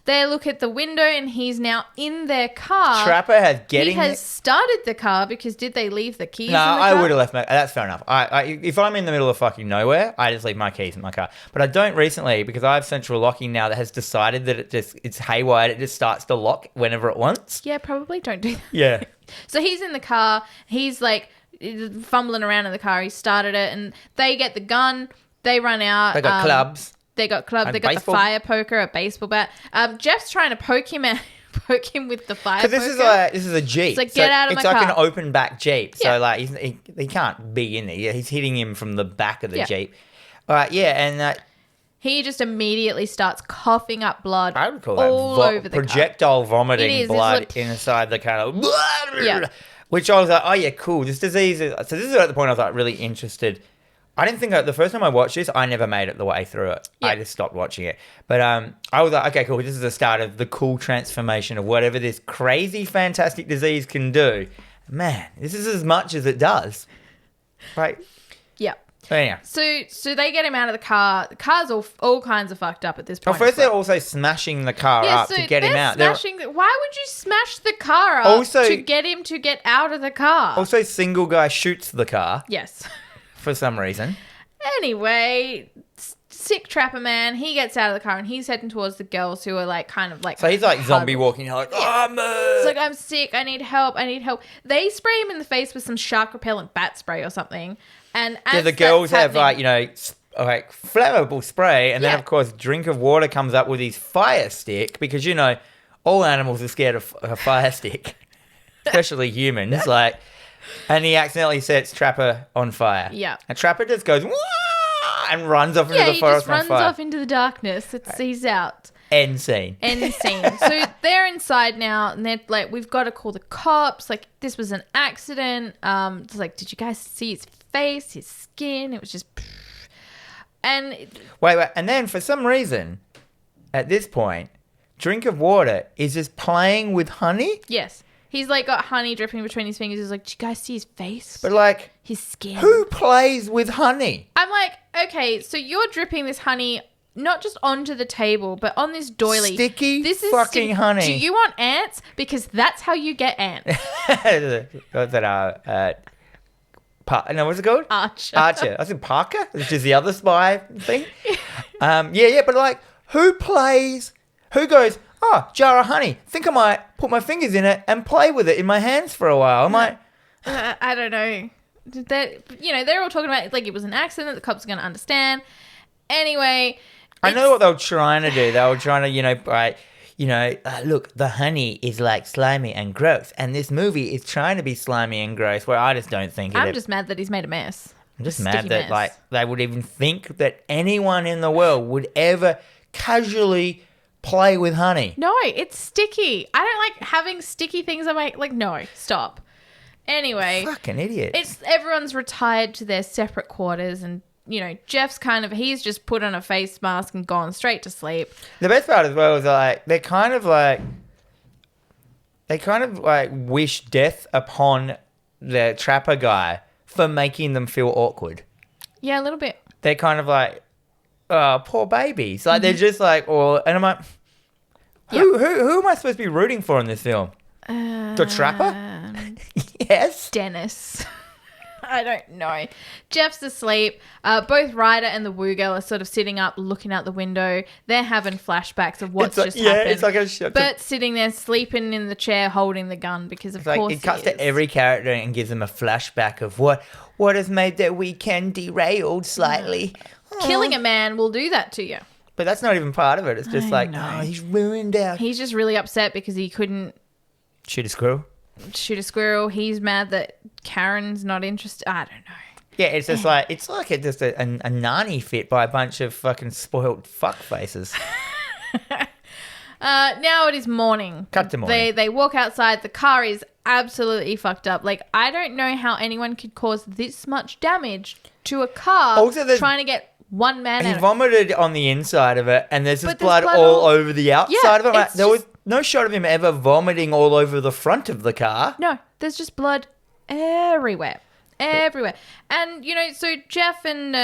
They look at the window and he's now in their car.
Trapper
He has started the car because did they leave the keys in the car?
I would have left my... That's fair enough. If I'm in the middle of fucking nowhere, I just leave my keys in my car. But I don't recently because I have central locking now that has decided that it's haywire. It just starts to lock whenever it wants.
Yeah, probably don't do that.
Yeah.
So he's in the car. He's fumbling around in the car. He started it and they get the gun. They run out.
They got clubs.
They got clubs. They got the fire poker, a baseball bat. Jeff's trying to poke him with the fire poker.
Because this is a Jeep.
It's like, get out of my car.
It's like an open back Jeep.
Yeah.
So he can't be in there. He's hitting him from the back of the Jeep. All right, yeah, and
he just immediately starts coughing up blood.
I would call that
all over the
projectile
car.
vomiting blood inside the car.
Yeah.
Which I was like, oh yeah, cool. This disease is... So this is at the point I was really interested. I didn't think the first time I watched this, I never made it the way through it. Yeah. I just stopped watching it. But I was like, okay, cool. This is the start of the cool transformation of whatever this crazy, fantastic disease can do. Man, this is as much as it does. Right?
Yeah.
Anyhow.
So they get him out of the car. The car's all kinds of fucked up at this point.
Well, first they're also smashing the car up to get him out.
Why would you smash the car up to get him to get out of the car?
Also, single guy shoots the car.
Yes.
For some reason.
Anyway, Sick Trapper Man, he gets out of the car and he's heading towards the girls who are kind of
So he's like zombie walking,
It's like, I'm sick, I need help. They spray him in the face with some shark repellent bat spray or something. And as
the girls have flammable spray, and then of course Drink of Water comes up with his fire stick because all animals are scared of a fire stick, especially humans. And he accidentally sets Trapper on fire.
Yeah.
And Trapper just goes, wah! And runs off into the forest on fire.
Yeah, he just runs off into the darkness. He's out.
End scene.
So they're inside now, and they're like, we've got to call the cops. This was an accident. It's like, did you guys see his face, his skin? It was just... And...
Wait. And then for some reason, at this point, Drink of Water is just playing with honey?
Yes. He's got honey dripping between his fingers. He's like, did you guys see his face?
But
his skin.
Who plays with honey?
I'm like, okay, so you're dripping this honey not just onto the table, but on this doily.
Sticky fucking honey.
Do you want ants? Because that's how you get ants.
What's that? What's it called?
Archer.
I said Parker, which is the other spy thing. But who goes, oh, jar of honey. Think I might put my fingers in it and play with it in my hands for a while.
I don't know. They're all talking about it was an accident. The cops are going to understand. Anyway.
I know what they were trying to do. They were trying to, look, the honey is slimy and gross. And this movie is trying to be slimy and gross, where I just don't think
I'm just mad that he's made a mess.
I'm just mad that, they would even think that anyone in the world would ever casually play with honey.
No, it's sticky. I don't like having sticky things on my... no, stop. Anyway,
Fucking idiots.
Everyone's retired to their separate quarters, and Jeff's he's just put on a face mask and gone straight to sleep.
The best part as well is they kind of wish death upon the trapper guy for making them feel awkward.
Yeah, a little bit.
They're kind of like, oh, poor babies. Like they're just like, and I'm like, who am I supposed to be rooting for in this film? The trapper? Yes.
Dennis. I don't know. Jeff's asleep. Both Ryder and the Woo girl are sort of sitting up, looking out the window. They're having flashbacks of what's just happened.
Yeah, it's like a shot.
Bert's sitting there sleeping in the chair holding the gun because of course
it cuts to every character and gives them a flashback of what has made their weekend derailed slightly.
Killing a man will do that to you.
But that's not even part of it. It's just he's ruined out.
He's just really upset because he couldn't
shoot a squirrel.
He's mad that Karen's not interested. I don't know.
Yeah, it's just just a nanny fit by a bunch of fucking spoiled fuck faces.
Now it is morning.
Cut to morning.
They walk outside. The car is absolutely fucked up. Like, I don't know how anyone could cause this much damage to a car trying to get one man out.
He vomited on the inside of it, and there's blood all over the outside of it. Like, there was no shot of him ever vomiting all over the front of the car.
No, there's just blood everywhere. Everywhere. And, so Jeff and...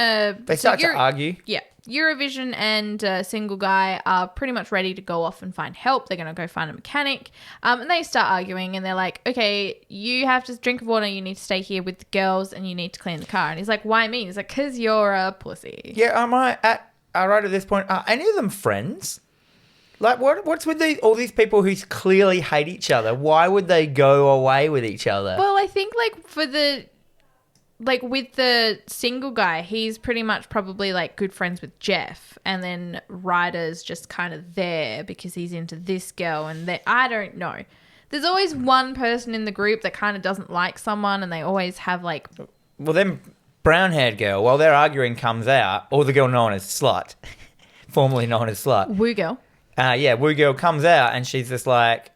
they start to argue.
Yeah. Eurovision and Single Guy are pretty much ready to go off and find help. They're going to go find a mechanic. And they start arguing, and they're like, okay, you have to drink water. You need to stay here with the girls, and you need to clean the car. And he's like, why me? He's like, because you're a pussy.
Yeah, am I right at this point, are any of them friends? Like, what's with all these people who clearly hate each other? Why would they go away with each other?
Well, I think, with the Single Guy, he's pretty much probably, good friends with Jeff. And then Ryder's just kind of there because he's into this girl. And I don't know. There's always one person in the group that kind of doesn't like someone, and they always have, Well,
then brown-haired girl, while they're arguing, comes out, or the girl known as Slut, formerly known as Slut.
Woo girl.
Woo girl comes out, and she's just like,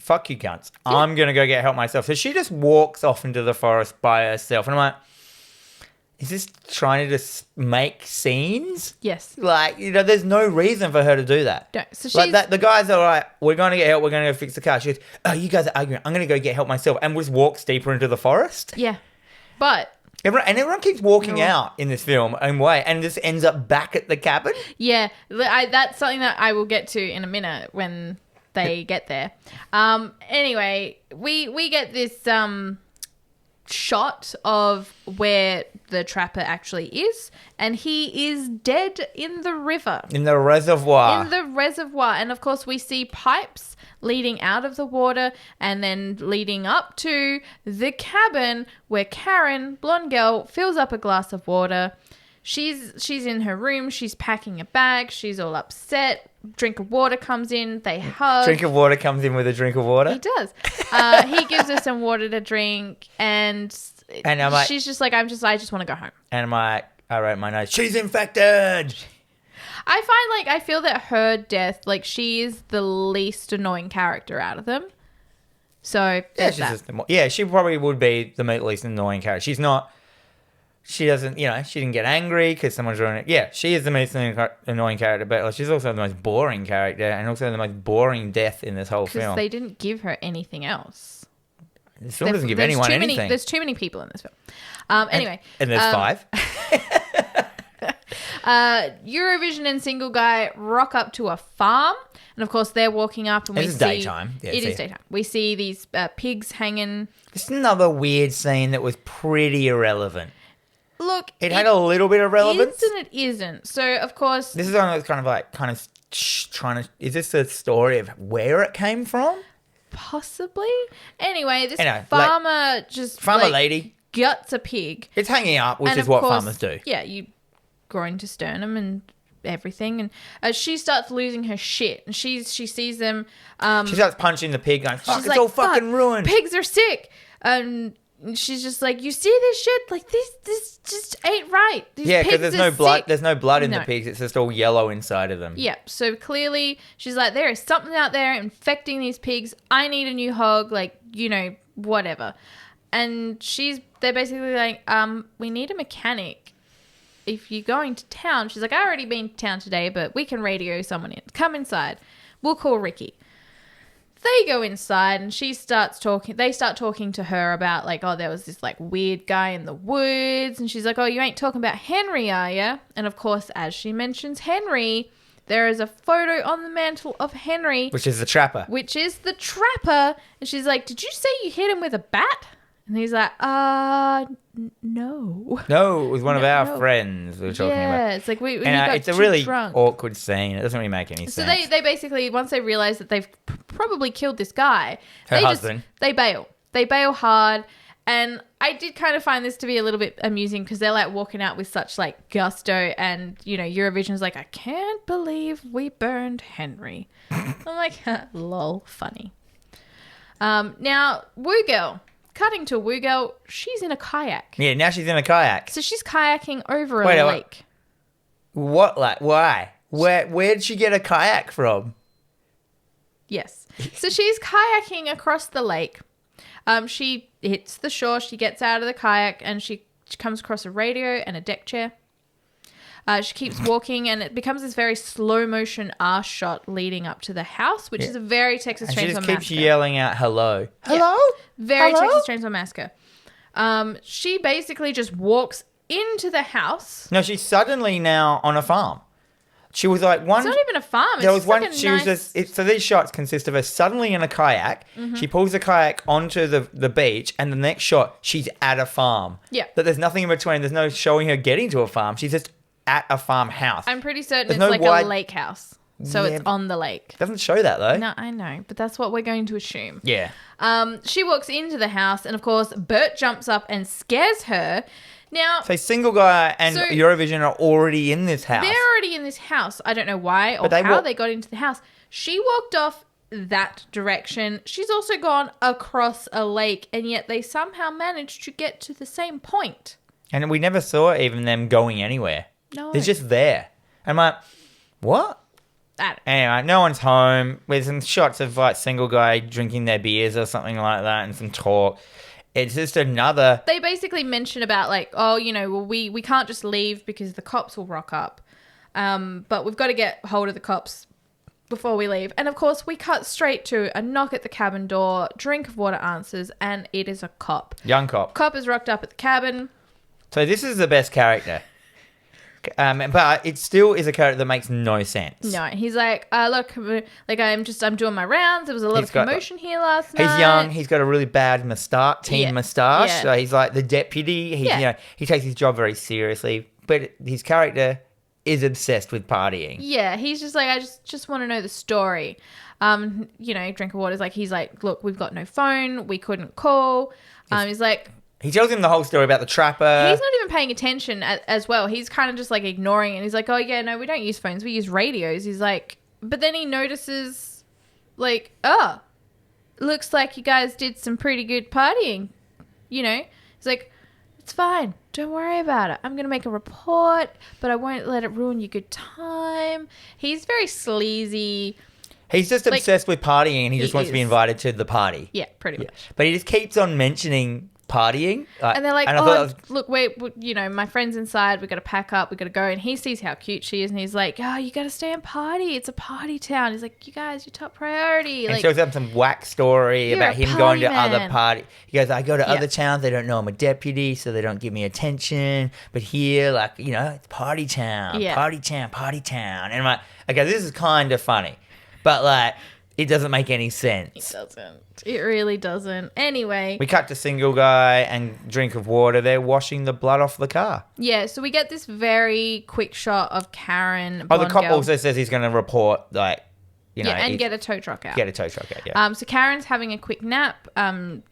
fuck you cunts. Yeah. I'm going to go get help myself. So she just walks off into the forest by herself. And I'm like, is this trying to just make scenes?
Yes.
There's no reason for her to do that.
No. So she's...
the guys are like, we're going to get help. We're going to go fix the car. She goes, oh, you guys are arguing. I'm going to go get help myself. And just walks deeper into the forest.
Yeah. But...
Everyone keeps walking out in this film and just ends up back at the cabin.
Yeah. That's something that I will get to in a minute when they get there. Anyway, we get this shot of where the trapper actually is, and he is dead in the river.
In the reservoir.
And of course we see pipes leading out of the water and then leading up to the cabin where Karen, blonde girl, fills up a glass of water. She's in her room. She's packing a bag. She's all upset. Drink of water comes in. They hug.
Drink of water comes in with a drink of water?
He does. He gives her some water to drink, and
I'm like,
she's just like, I just want to go home.
And I'm like, I wrote my notes, she's infected.
I feel that her death, she is the least annoying character out of them. So,
she probably would be the least annoying character. She's not... She doesn't, she didn't get angry because someone's ruining it. Yeah, she is the most annoying character, but she's also the most boring character and also the most boring death in this whole film.
Because they didn't give her anything else.
This film doesn't give anyone anything.
There's too many people in this film. Anyway.
And there's 5.
Eurovision and Single Guy rock up to a farm. And, of course, they're walking up and we see...
It's daytime. Yeah,
it is daytime. We see these pigs hanging.
This is another weird scene that was pretty irrelevant.
Look,
it had a little bit of relevance.
It is and it isn't. So, of course...
This is one that's kind of trying to... Is this a story of where it came from?
Possibly. Anyway, this farmer
Farmer lady.
Guts a pig.
It's hanging up, which is what farmers do.
Yeah, you groin to sternum and everything. And she starts losing her shit. And she sees them...
she starts punching the pig going, fuck, it's all fucking ruined.
Pigs are sick. And... she's just like, you see this shit? This just ain't right. These
because there's no blood.
Sick.
There's no blood in the pigs. It's just all yellow inside of them.
Yeah. So clearly, she's like, there is something out there infecting these pigs. I need a new hog. Whatever. And they're basically like, we need a mechanic. If you're going to town, she's like, I already been to town today, but we can radio someone in. Come inside. We'll call Ricky. They go inside and they start talking to her about like, oh, there was this like weird guy in the woods. And she's like, oh, you ain't talking about Henry, are you? And of course, as she mentions Henry, there is a photo on the mantle of Henry.
Which is the trapper.
And she's like, did you say you hit him with a bat? And he's like, no.
No, it was one of our friends we were talking about.
Yeah, it's like we got
it's a
too
really
drunk.
awkward scene. It doesn't really make any
So
sense.
they basically, once they realize that they've probably killed this guy,
Her husband.
They bail. They bail hard. And I did kind of find this to be a little bit amusing because they're like walking out with such like gusto, and you know, Eurovision's like, I can't believe we burned Henry. I'm like, lol, funny. Now, Woo Girl. Cutting to Woo Girl, she's in a kayak.
Yeah, now she's in a kayak.
So she's kayaking over a
Wait,
lake.
What? Like, why? Where'd she get a kayak from?
Yes. So she's kayaking across the lake. She hits the shore. She gets out of the kayak and she comes across a radio and a deck chair. She keeps walking and it becomes this very slow motion arse shot leading up to the house, which is a very Texas
And
Chainsaw
she just keeps
Massacre.
yelling out, hello. Hello?
Very
Hello?
Texas Chainsaw Massacre. She basically just walks into the house.
No, she's suddenly now on a farm. She was like one.
It's not even a farm. It's
There was
just
one.
like a
She was
nice...
just. So these shots consist of her suddenly in a kayak.
Mm-hmm.
She pulls the kayak onto the beach, and the next shot, she's at a farm.
Yeah.
But there's nothing in between. There's no showing her getting to a farm. She's just at a farmhouse.
I'm pretty certain
There's
it's
no
like
wide-
a lake house. So
Yeah,
it's on the lake.
Doesn't show that though.
No, I know, but that's what we're going to assume.
Yeah.
She walks into the house, and of course, Bert jumps up and scares her. Now,
So Single Guy and
So-
Eurovision are already in this house.
they're already in this house. I don't know why or
But
how they got into the house. She walked off that direction. She's also gone across a lake, and yet they somehow managed to get to the same point.
And we never saw even them going anywhere.
No.
They're just there. I'm like, what?
I don't-
Anyway, no one's home. With some shots of like Single Guy drinking their beers or something like that and some talk. It's just another...
They basically mention about like, oh, you know, well, we can't just leave because the cops will rock up. But we've got to get hold of the cops before we leave. And of course, we cut straight to a knock at the cabin door, drink of water answers, and it is a cop.
Young cop.
Cop is rocked up at the cabin.
So this is the best character. But it still is a character that makes no sense.
No, he's like, look, like I'm doing my rounds. There was a lot
He's
of
got-
commotion here last night.
He's young. He's got a really bad
Yeah.
moustache.
Yeah.
So he's like the deputy. He's,
Yeah.
you know, he takes his job very seriously. But his character is obsessed with partying.
Yeah, he's just like, I just want to know the story. You know, drink of water. He's like, look, we've got no phone. We couldn't call. He's like,
He tells him the whole story about the trapper.
he's not even paying attention as well. He's kind of just like ignoring it. And he's like, oh yeah, no, we don't use phones. We use radios. He's like, but then he notices like, oh, looks like you guys did some pretty good partying. You know, he's like, it's fine. Don't worry about it. I'm going to make a report, but I won't let it ruin your good time. He's very sleazy.
He's just
like,
obsessed with partying and he just
he
wants to be
is.
invited to the party.
Yeah, pretty much.
But he just keeps on mentioning partying.
And they're like,
I thought
oh,
that was-
look, wait, you know, my friend's inside. We got to pack up. We got to go. And he sees how cute she is. And he's like, oh, you got to stay and party. It's a party town. He's like, you guys, your top priority.
and
Like,
shows up some whack story
You're
about
a
him going to
party
other
man.
party. He goes, I go to
Yeah.
other towns. They don't know I'm a deputy, so they don't give me attention. But here, like, you know, it's party town,
Yeah.
party town, party town. And I'm like, okay, this is kind of funny. But, like, it doesn't make any
it
sense.
doesn't. It really doesn't. Anyway.
We cut to Single Guy and drink of water. They're washing the blood off the car.
Yeah, so we get this very quick shot of Karen.
Oh, the
blonde
cop
girl.
also says he's going to report, like, you know,
Yeah, and
he-
get a tow truck out.
get a tow truck out, yeah.
So Karen's having a quick nap.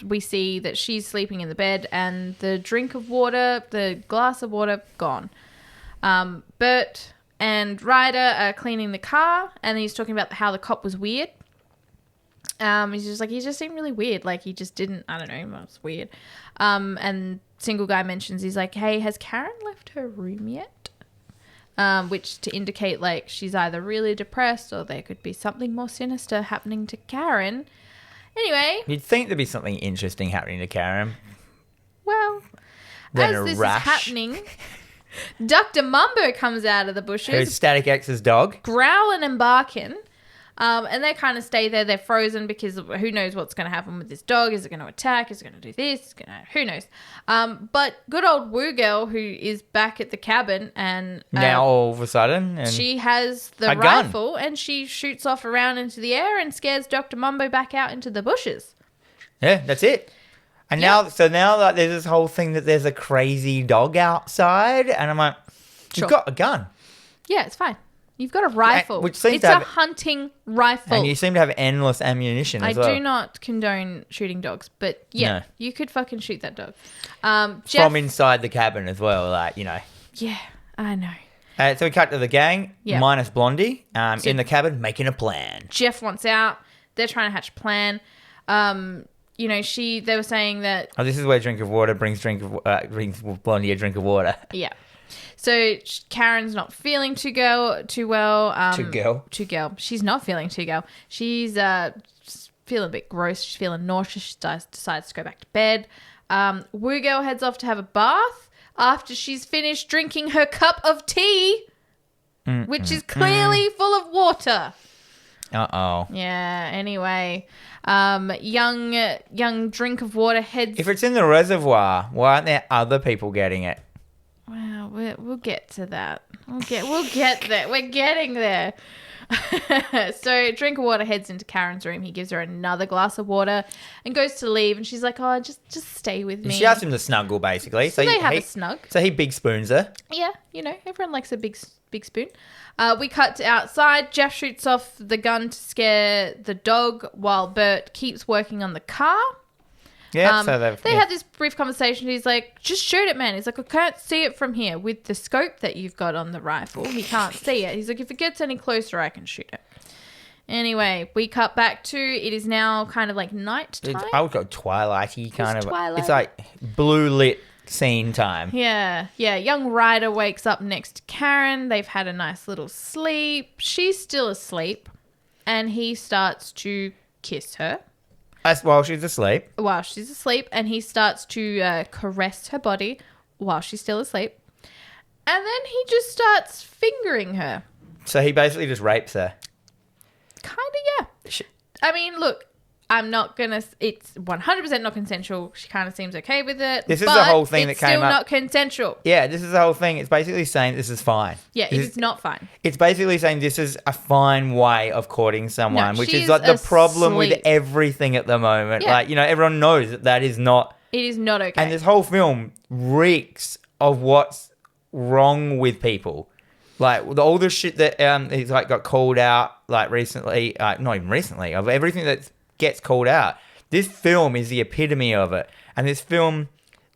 We see that she's sleeping in the bed, and the drink of water, the glass of water, gone. Bert and Ryder are cleaning the car, and he's talking about how the cop was weird. He's just like, he just seemed really weird. Like, he just didn't, I don't know, it was weird. And Single Guy mentions, he's like, hey, has Karen left her room yet? Which to indicate, like, she's either really depressed or there could be something more sinister happening to Karen. Anyway,
You'd think there'd be something interesting happening to Karen,
Well,
Then
as
a
this
rash.
is happening, Dr. Mumbo comes out of the
Who's
bushes,
Static X's dog?
growling and barking. And they kind of stay there. They're frozen because who knows what's going to happen with this dog. Is it going to attack? Is it going to do this? Who knows? But good old Woo Girl, who is back at the cabin, and
Now all of a sudden. And
she has the
a gun.
rifle, and she shoots off around into the air and scares Dr. Mumbo back out into the bushes.
yeah, that's it. And now like, there's this whole thing that there's a crazy dog outside. And I'm like,
Sure.
you've got a gun.
Yeah, it's fine. You've got a rifle.
Which seems
it's
to have-
a hunting rifle.
And you seem to have endless ammunition
I
as well.
do not condone shooting dogs, but yeah,
No.
you could fucking shoot that dog. Jeff,
From inside the cabin as well, like, you know.
yeah, I know.
So we cut to the gang,
Yeah.
minus Blondie, in the cabin, making a plan.
Jeff wants out. They're trying to hatch a plan. You know, they were saying that,
Oh, this is where drink of water brings Blondie a drink of water.
yeah. So Karen's not feeling too well.
Too girl.
She's not feeling too well. She's just feeling a bit gross. She's feeling nauseous. She decides to go back to bed. Woo Girl heads off to have a bath after she's finished drinking her cup of tea, which is clearly full of water.
Uh-oh.
Yeah, anyway. Young drink of water heads...
If it's in the reservoir, why aren't there other people getting it?
Well, we'll get to that. We'll get there. We're getting there. So drink of water heads into Karen's room. He gives her another glass of water and goes to leave. And she's like, oh, just stay with me.
She asks him to snuggle, basically.
So they have a snug.
So he big spoons her.
Yeah, you know, everyone likes a big spoon. We cut to outside. Jeff shoots off the gun to scare the dog while Bert keeps working on the car.
Yeah,
They had this brief conversation. He's like, just shoot it, man. He's like, I can't see it from here. With the scope that you've got on the rifle, he can't see it. He's like, if it gets any closer, I can shoot it. Anyway, we cut back to, it is now kind of like night time.
I would go twilighty kind of.
twilight.
It's like blue lit scene time.
Yeah. Young Ryder wakes up next to Karen. They've had a nice little sleep. She's still asleep. And he starts to kiss her
That's while she's asleep.
while she's asleep. And he starts to caress her body while she's still asleep. And then he just starts fingering her.
So he basically just rapes her.
Kind of, yeah. I mean, look, I'm not going to... It's 100% not consensual. She kind of seems okay with it.
This is the whole thing that came
It's still
up.
not consensual.
Yeah, this is the whole thing. It's basically saying this is fine.
Yeah, it is not fine.
It's basically saying this is a fine way of courting someone,
No,
which
she's
is like the problem with
asleep.
everything at the moment.
Yeah.
Like, you know, everyone knows that is not...
It is not okay.
And this whole film reeks of what's wrong with people. Like, all the shit that he's like got called out, like, recently, not even recently, of everything that gets called out. This film is the epitome of it. And this film,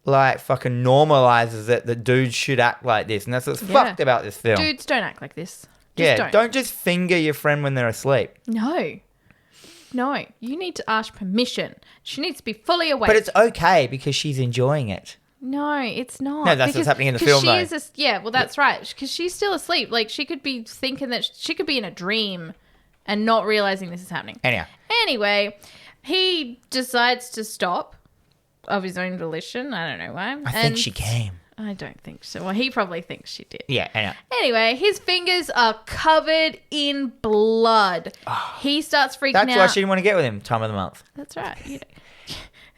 like, fucking normalizes it that dudes should act like this. And that's what's fucked about this film.
Dudes don't act like this. Just
don't just finger your friend when they're asleep.
No. You need to ask permission. She needs to be fully awake.
But it's okay because she's enjoying it.
No, it's not.
No, that's what's happening in the film, though.
Well, that's right. Because she's still asleep. Like, she could be thinking that she could be in a dream and not realizing this is happening. Anyway, he decides to stop of his own volition. I don't know why.
I think she came.
I don't think so. Well, he probably thinks she did.
Yeah, I know.
Anyway, his fingers are covered in blood. He starts freaking out.
That's why she didn't want to get with him. Time of the month.
That's right. You know.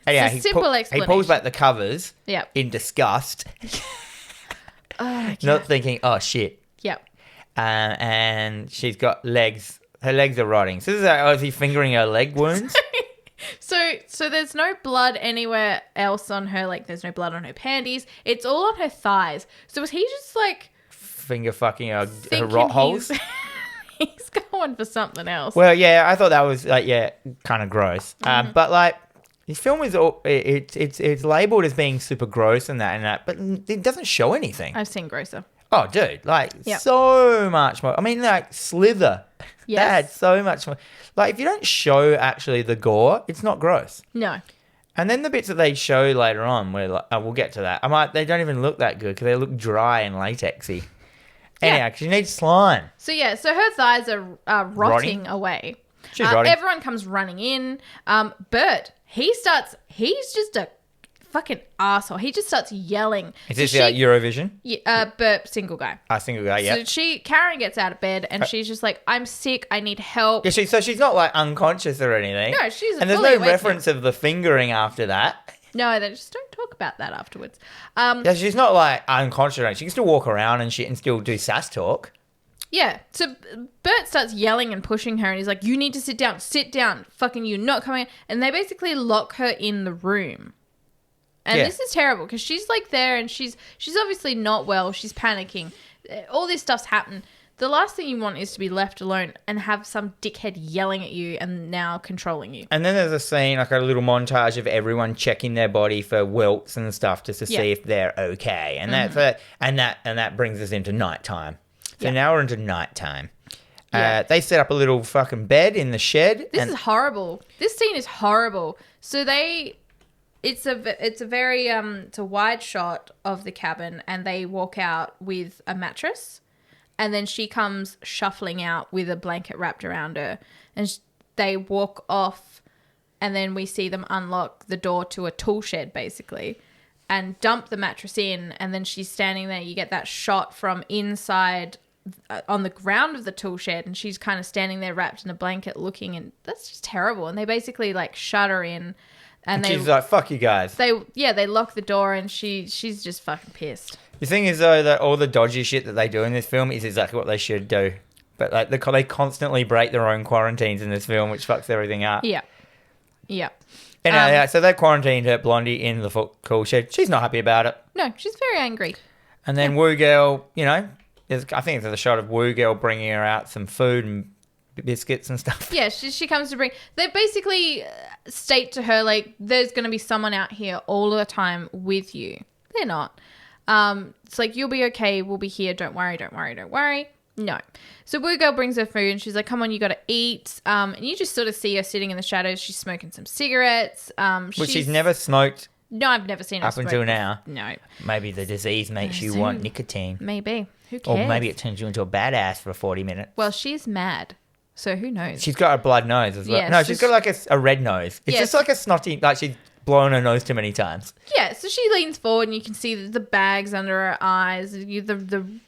Anyway,
It's a simple
He
explanation.
pulls back the covers
Yep.
in disgust,
Yeah.
not thinking, oh, shit.
Yep.
And she's got legs. Her legs are rotting. So this is he fingering her leg wounds?
So there's no blood anywhere else on her. Like, there's no blood on her panties. It's all on her thighs. So was he just like
Finger fucking her
thinking
rot holes?
He's going for something else.
Well, yeah, I thought that was like, kind of gross. But like, this film is it's labeled as being super gross and that, but it doesn't show anything.
I've seen grosser.
Oh, dude, like
Yep.
so much more. I mean, like Slither.
Yes.
That had so much more. Like, if you don't show actually the gore, it's not gross.
No.
And then the bits that they show later on, where like, we'll get to that. They don't even look that good because they look dry and latexy. Anyhow, because you need slime.
So her thighs are rotting away.
She's rotting.
Everyone comes running in. Bert, he's just a fucking asshole. He just starts yelling.
Is this Eurovision?
Yeah, but single guy.
Single guy, yeah.
So Karen gets out of bed and she's just like, I'm sick, I need help.
Yeah, so she's not like unconscious or anything.
No, she's
and there's
fully
no
awake
reference of the fingering after that.
No, they just don't talk about that afterwards.
Yeah, she's not like unconscious. She can still walk around and shit and still do sass talk.
Yeah, so Bert starts yelling and pushing her and he's like, you need to sit down, fucking you, not coming. And they basically lock her in the room. And this is terrible because she's like there and she's obviously not well. She's panicking. All this stuff's happened. The last thing you want is to be left alone and have some dickhead yelling at you and now controlling you.
And then there's a scene, like a little montage of everyone checking their body for welts and stuff just to see if they're okay. And that brings us into nighttime. So now we're into nighttime. Yeah. They set up a little fucking bed in the shed.
This is horrible. This scene is horrible. So it's a very it's a wide shot of the cabin and they walk out with a mattress and then she comes shuffling out with a blanket wrapped around her and they walk off and then we see them unlock the door to a tool shed basically and dump the mattress in and then she's standing there. You get that shot from inside on the ground of the tool shed and she's kind of standing there wrapped in a blanket looking and that's just terrible. And they basically like shut her in. And
she's like, fuck you guys.
They lock the door and she's just fucking pissed.
The thing is, though, that all the dodgy shit that they do in this film is exactly what they should do. But like they constantly break their own quarantines in this film, which fucks everything up.
Yeah. Yeah.
And so they quarantined her Blondie in the cool shed. She's not happy about it.
No, she's very angry.
And then Woo Girl, I think it's a shot of Woo Girl bringing her out some food and biscuits and stuff.
Yeah, she comes to bring... They basically state to her, like, there's going to be someone out here all the time with you. They're not. It's like, you'll be okay. We'll be here. Don't worry, don't worry, don't worry. No. So Woo Girl brings her food and she's like, come on, you got to eat. And you just sort of see her sitting in the shadows. She's smoking some cigarettes.
Which she's never smoked.
No, I've never seen her
up until now.
No.
Maybe the disease makes you want nicotine.
Maybe. Who cares?
Or maybe it turns you into a badass for 40 minutes.
Well, she's mad. So who knows?
She's got a blood nose as well.
Yeah,
no, she's got like a red nose. It's just like a snotty, like she's blown her nose too many times.
Yeah, so she leans forward and you can see the bags under her eyes.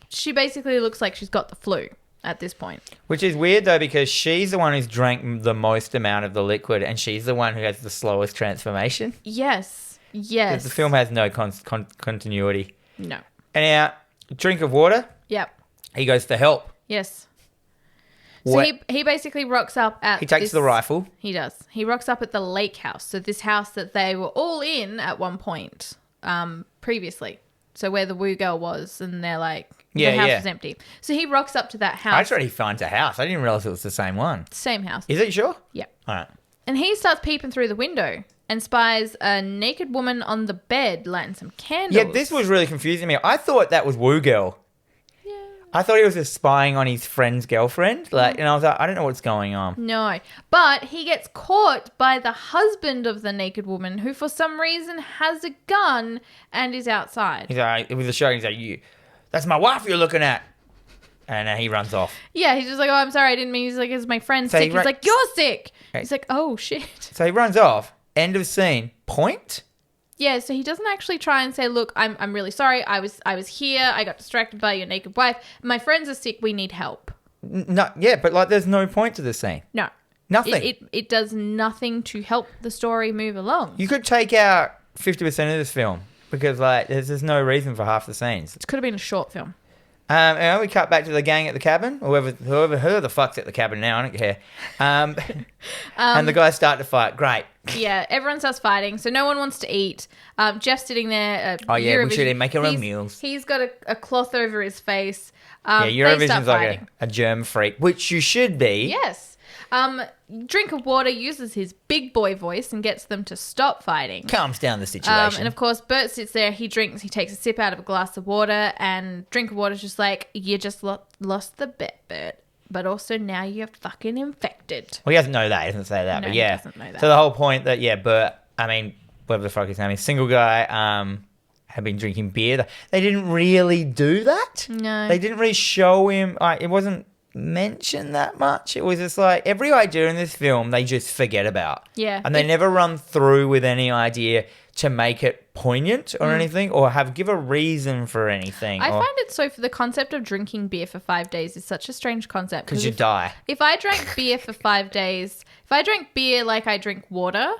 She basically looks like she's got the flu at this point.
Which is weird though because she's the one who's drank the most amount of the liquid and she's the one who has the slowest transformation.
Yes. Yes.
The film has no continuity.
No.
And now, drink of water.
Yep.
He goes for help.
Yes. So he basically rocks up at...
He takes the rifle.
He does. He rocks up at the lake house. So this house that they were all in at one point previously. So where the Woo Girl was and they're like, the house is empty. So he rocks up to that house.
I thought he finds a house. I didn't realize it was the same one.
Same house.
Is it sure?
Yeah.
All right.
And he starts peeping through the window and spies a naked woman on the bed lighting some candles.
Yeah, this was really confusing me. I thought that was Woo Girl.
Yeah.
I thought he was just spying on his friend's girlfriend. And I was like, I don't know what's going on.
No. But he gets caught by the husband of the naked woman who for some reason has a gun and is outside.
He's like, with the show, he's like, that's my wife you're looking at. And he runs off.
Yeah, he's just like, oh, I'm sorry, I didn't mean. He's like, is my friend sick? He's like, you're sick. Right. He's like, oh, shit.
So he runs off. End of scene. Point?
Yeah, so he doesn't actually try and say, look, I'm really sorry. I was here. I got distracted by your naked wife. My friends are sick. We need help.
No, yeah, but like there's no point to this scene.
No.
Nothing.
It does nothing to help the story move along.
You could take out 50% of this film because like there's no reason for half the scenes.
It could have been a short film.
And we cut back to the gang at the cabin. Whoever the fuck's at the cabin now, I don't care. And the guys start to fight. Great.
Yeah, everyone starts fighting. So no one wants to eat. Jeff's sitting there.
We should make our own meals.
He's got a cloth over his face.
Eurovision's like a germ freak, which you should be.
Yes. Drink of water uses his big boy voice and gets them to stop fighting.
Calms down the situation.
And of course, Bert sits there, he drinks, he takes a sip out of a glass of water, and Drink of Water's just like, you just lost the bet, Bert. But also now you're fucking infected.
Well, he doesn't know that. He doesn't say that.
No,
but yeah.
He doesn't know that.
So the whole point that, Bert, whatever the fuck his name is, single guy, had been drinking beer. They didn't really do that.
No.
They didn't really show him. It wasn't mention that much. It was just like every idea in this film they just forget about.
Yeah.
And they never run through with any idea to make it poignant or anything, or give a reason for anything.
I find it so, for the concept of drinking beer for 5 days is such a strange concept.
Because you die.
If I drank beer for 5 days, if I drank beer like I drink water,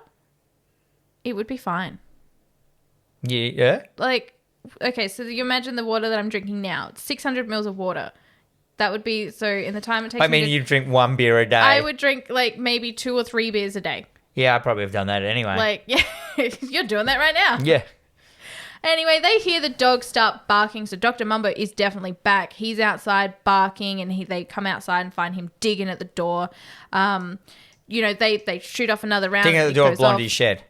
it would be fine.
Yeah.
Like, okay, so you imagine the water that I'm drinking now. It's 600 mils of water. That would be, so in the time it takes
you drink 1 beer a day.
I would drink like maybe 2 or 3 beers a day.
Yeah, I probably have done that anyway.
Like, yeah, you're doing that right now.
Yeah.
Anyway, they hear the dog start barking, so Dr. Mumbo is definitely back. He's outside barking, and they come outside and find him digging at the door. They shoot off another round.
Digging at the door of Blondie's shed.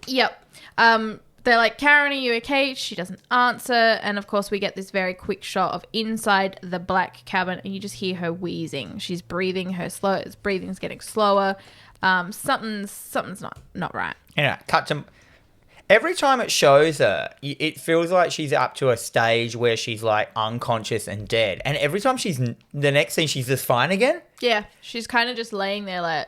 Yep. They're like, Karen, are you okay? She doesn't answer. And, of course, we get this very quick shot of inside the black cabin, and you just hear her wheezing. She's breathing. Her breathing's getting slower. Something's not right.
Anyway, cut to... Every time it shows her, it feels like she's up to a stage where she's, like, unconscious and dead. And every time the next scene, she's just fine again.
Yeah. She's kind of just laying there like...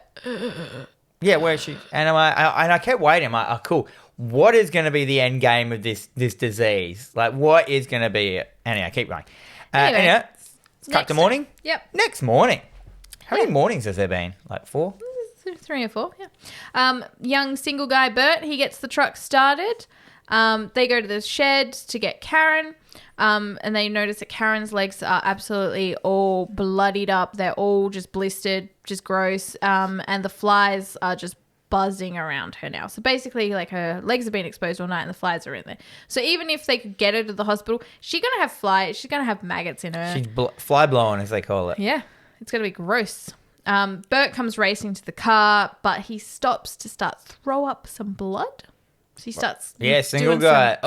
Yeah, where she... And I kept waiting. I'm like, oh, cool. What is going to be the end game of this disease? Like, what is going to be it? Anyway, keep going. Anyway, cut to morning.
Yep.
Next morning. How many mornings has there been? Like 4?
3 or 4, yeah. Young single guy Bert, he gets the truck started. They go to the shed to get Karen, and they notice that Karen's legs are absolutely all bloodied up. They're all just blistered, just gross, and the flies are just buzzing around her now. So basically, like, her legs have been exposed all night and the flies are in there. So even if they could get her to the hospital, she's going to have flies. She's going to have maggots in her.
She's fly blowing, as they call it.
Yeah, it's going to be gross. Bert comes racing to the car, but he stops to start throw up some blood. So he starts
single guy.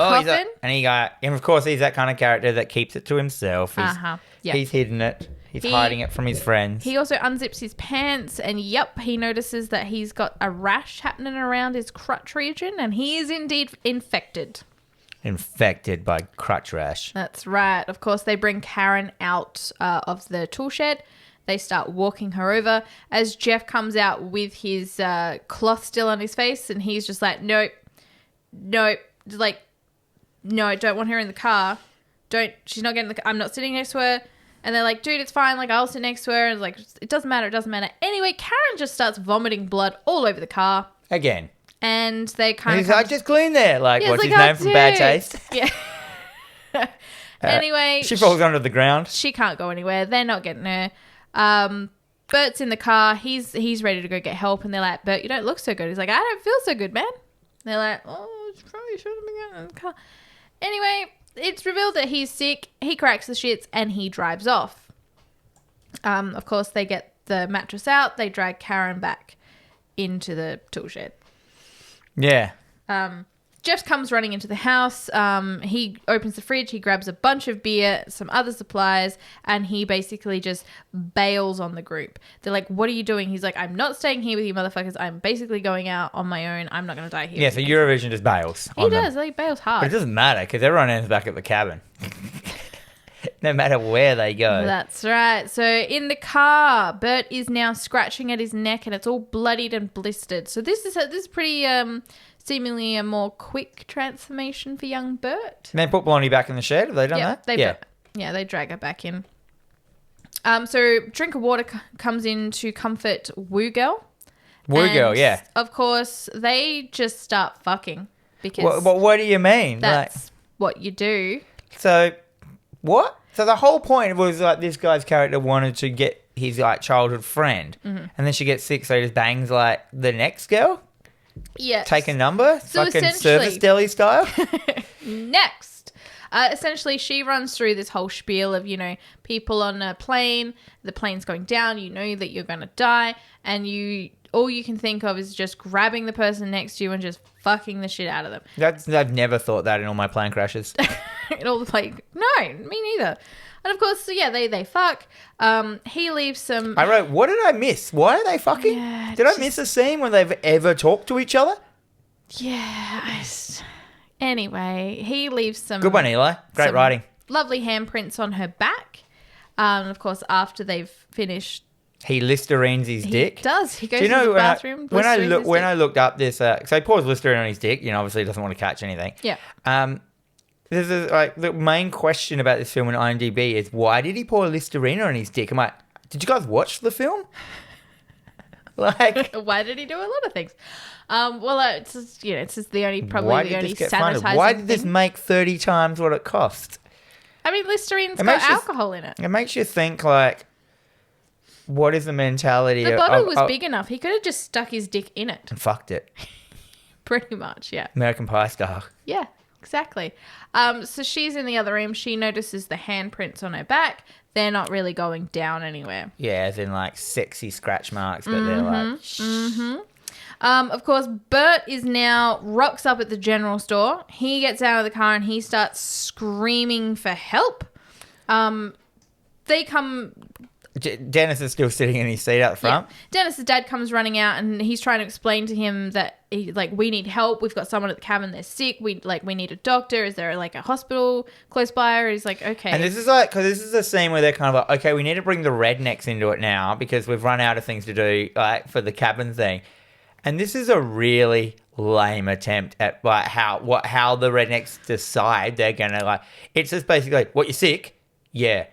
And of course he's that kind of character that keeps it to himself. He's hidden it. He's hiding it from his friends.
He also unzips his pants, and he notices that he's got a rash happening around his crotch region, and he is indeed infected.
Infected by crotch rash.
That's right. Of course, they bring Karen out of the tool shed. They start walking her over as Jeff comes out with his cloth still on his face, and he's just like, nope, like, no, don't want her in the car. She's not getting I'm not sitting next to her. And they're like, dude, it's fine. Like, I'll sit next to her. And like, it doesn't matter. Anyway, Karen just starts vomiting blood all over the car.
Again.
And they kind of...
He's like, just clean there. Like,
yeah,
what's
like,
his name from Bad Taste?
Yeah. Anyway.
She falls under the ground.
She can't go anywhere. They're not getting her. Bert's in the car. He's ready to go get help. And they're like, Bert, you don't look so good. He's like, I don't feel so good, man. And they're like, oh, you probably shouldn't be getting in the car. Anyway, it's revealed that he's sick. He cracks the shits and he drives off. Of course, they get the mattress out. They drag Karen back into the tool shed.
Yeah.
Jeff comes running into the house. He opens the fridge. He grabs a bunch of beer, some other supplies, and he basically just bails on the group. They're like, what are you doing? He's like, I'm not staying here with you motherfuckers. I'm basically going out on my own. I'm not going to die here.
Yeah, so Eurovision just bails.
He does. He bails hard.
But it doesn't matter because everyone ends back at the cabin. No matter where they go.
That's right. So in the car, Bert is now scratching at his neck and it's all bloodied and blistered. So this is pretty... seemingly a more quick transformation for young Bert.
And then put Blondie back in the shed. Have they done that?
They drag her back in. So drink of water comes in to comfort Woo Girl.
Woo Girl, yeah.
Of course, they just start fucking because.
What do you mean?
That's what you do.
So, what? So the whole point was like this guy's character wanted to get his like childhood friend, and then she gets sick, so he just bangs like the next girl.
Yes.
Take a number?
So
fucking service deli style?
Next. Essentially, she runs through this whole spiel of, people on a plane, the plane's going down, you know that you're going to die, and all you can think of is just grabbing the person next to you and just fucking the shit out of them.
I've never thought that in all my plane crashes.
No, me neither. And of course, they fuck. He leaves some...
I wrote, what did I miss? Why are they fucking? Yeah, did I miss a scene when they've ever talked to each other?
Yeah. Anyway, he leaves some...
Good one, Eli. Great writing.
Lovely handprints on her back. Of course, after they've finished,
he Listerines his dick.
He does. He goes
Do you know
to the
when
bathroom.
when I looked up this, so he pours Listerine on his dick. Obviously he doesn't want to catch anything.
Yeah.
This is the main question about this film on IMDb is why did he pour Listerine on his dick? I'm like, did you guys watch the film? Like,
why did he do a lot of things? Well, it's just, it's just the only sanitizing.
Why did this make 30 times what it cost?
I mean, Listerine's got alcohol in it.
It makes you think, like, what is the mentality?
The bottle was big enough. He could have just stuck his dick in it.
And fucked it.
Pretty much, yeah.
American Pie style.
Yeah, exactly. So she's in the other room. She notices the handprints on her back. They're not really going down anywhere.
Yeah, as in, like, sexy scratch marks, but they're like...
Of course, Bert rocks up at the general store. He gets out of the car and he starts screaming for help. They come...
Dennis is still sitting in his seat out the front.
Yeah. Dennis's dad comes running out and he's trying to explain to him that we need help. We've got someone at the cabin. They're sick. We need a doctor. Is there like a hospital close by? Or he's like, okay.
And this is like, because this is a scene where they're kind of like, okay, we need to bring the rednecks into it now because we've run out of things to do for the cabin thing. And this is a really lame attempt at like how the rednecks decide they're gonna like. It's just basically like, what, you're sick? Yeah,